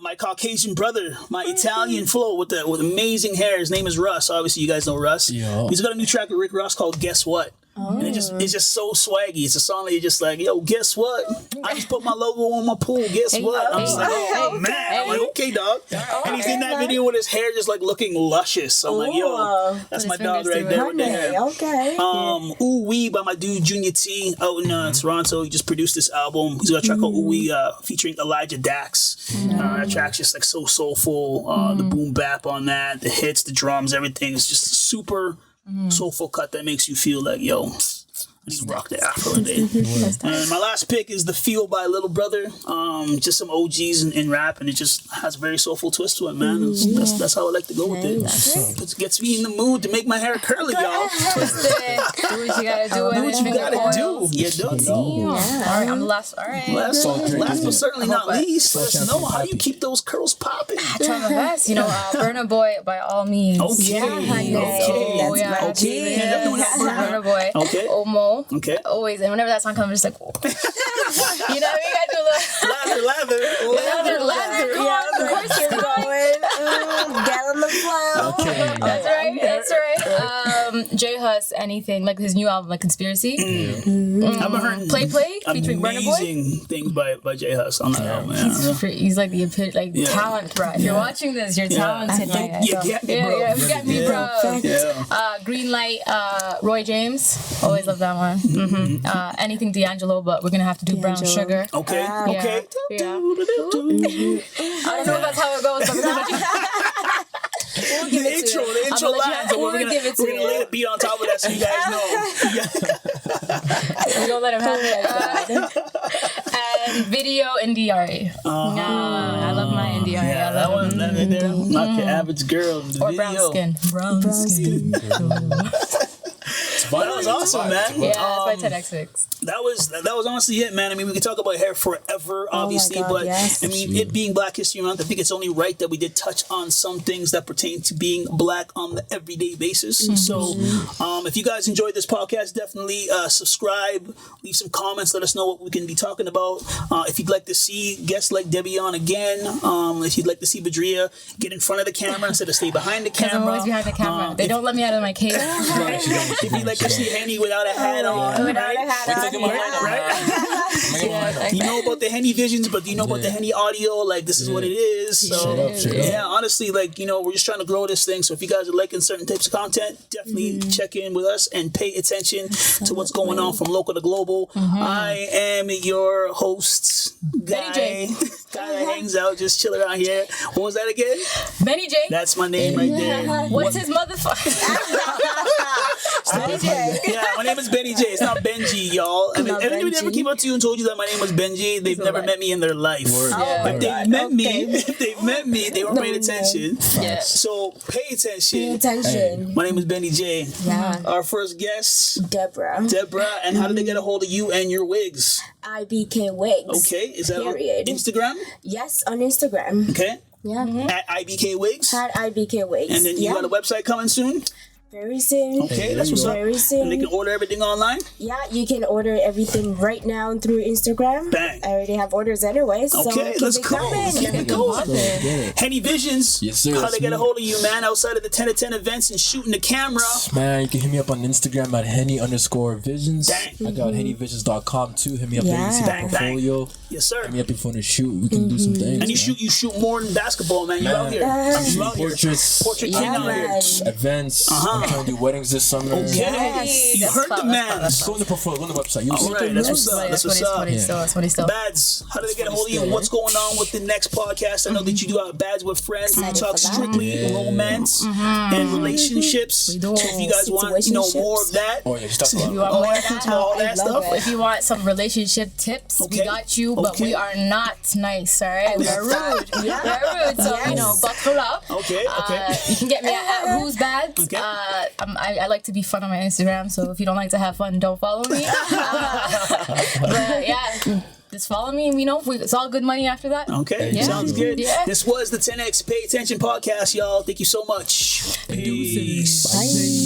My Caucasian brother, my Italian flow with amazing hair. His name is Russ. Obviously, you guys know Russ. Yeah. He's got a new track with Rick Ross called Guess What? And it's just so swaggy. It's a song that you're just like, yo, guess what? I just put my logo on my pool. Guess what? I'm just like, oh man. I'm like, okay, dog. And he's in that video with his hair just like looking luscious. I'm like, yo, that's my dog right there with the hair. Okay. Ooh Wee by my dude Junior T out in Toronto. He just produced this album. He's got a track called Ooh Wee featuring Elijah Dax. That track's just like so soulful. The boom bap on that, the hits, the drums, everything is just super soulful cut that makes you feel like, yo, I need to rock the afro today. And my last pick is The Feel by Little Brother. Just some OGs in rap, and it just has a very soulful twist to it, man. That's how I like to go with it. It gets me in the mood to make my hair curly, y'all. Twist it. Do what you gotta do. Do what you gotta do. You don't know. All right, I'm the last. All right. Last but certainly not least, let us know how you keep those curls popping. Try my best. Burna Boy by all means. Okay. Burna Boy. Okay. Omo. Okay. Always. And whenever that song comes, I'm just like, oh. You know what I mean? I do a little lather. Come on, of course you're going. Get on the flow. Okay. That's right. J Hus, anything like his new album, like Conspiracy. I've been hearing Play featuring Burna Boy. amazing things by J Hus on that album. He's like the talent, bro. If you're watching this, you're talented. You get me, bro. You get me, bro. Green Light, Roy James. Always love that one. Anything D'Angelo, but we're gonna have to do Brown Sugar. Okay. Yeah. I don't know if that's how it goes, but we're gonna the intro lines. So we're gonna lay the beat on top of that so you guys know. We're gonna let him have it. And video NDRE. I love my NDRE. Yeah, that one. Not your average girl. Or brown skin. Brown skin. That was awesome, man. Yeah, that's by 10x6. That was honestly it, man. I mean, we could talk about hair forever, obviously, but yes. I mean, it being Black History Month, I think it's only right that we did touch on some things that pertain to being black on the everyday basis. So, if you guys enjoyed this podcast, definitely subscribe, leave some comments, let us know what we can be talking about. If you'd like to see guests like Debbie on again, if you'd like to see Badria get in front of the camera instead of stay behind the camera. I'm always behind the camera. They don't let me out of my cage. If you'd like to see Henny without a hat on, you know about the Henny Visions, but do you know about the Henny audio? Like, this is what it is. So, yeah, honestly, like, we're just trying to grow this thing. So if you guys are liking certain types of content, definitely check in with us and pay attention to what's going on from local to global. I am your host, Beni J. guy that hangs out, just chill around here. What was that again? Beni J. That's my name right there. What's his motherfucker? Yeah, my name is Beni J. It's not Benji, y'all. I mean, if anybody ever came up to you and told you that my name was Benji, they've never met me in their life. If they've met me, they weren't paying attention. Yeah. So pay attention. Pay attention. My name is Beni J. Yeah. Our first guest, Deborah. And how did they get a hold of you and your wigs? IBK Wigs. Okay, is that Period. on Instagram? Yes, on Instagram. Okay. Yeah. At IBK Wigs. At IBK Wigs. And then you got a website coming soon? Very soon. Okay, that's what's up. Very soon. And they can order everything online? Yeah, you can order everything right now through Instagram. Bang. I already have orders anyway, so okay, let's go. Henny Visions. Yes, sir. How they get a hold of you, man, outside of the 10 to 10 events and shooting the camera? Man, you can hit me up on Instagram at Henny_Visions. Dang. I got HennyVisions.com too. Hit me up there. You see the portfolio. Yes, sir. Hit me up if you want to shoot. We can do some things. And you shoot more than basketball, man. You out here. I'm shooting portraits. Portrait king out here. Events. I'm trying to do weddings this summer. Okay. Yes. You heard the man. Go on the portfolio. Go on the website. You'll see. Alright, that's what's up. That's what's up. That's what he's still. Bads, how do they get a hold of you? What's going on with the next podcast? I know that you do have Bads with Friends. We talk strictly romance and relationships. So if you guys want, more of that. Oh yeah, just talk You about want all that stuff. If you want some relationship tips, we got you, but we are not nice, alright? We're rude. We're rude, so buckle up. Okay. You can get me at Who's Bad. Okay. I like to be fun on my Instagram, so if you don't like to have fun, don't follow me. But yeah, just follow me. It's all good money after that. Okay, sounds good. Yeah. This was the 10X Pay Attention podcast, y'all. Thank you so much. Peace. Bye.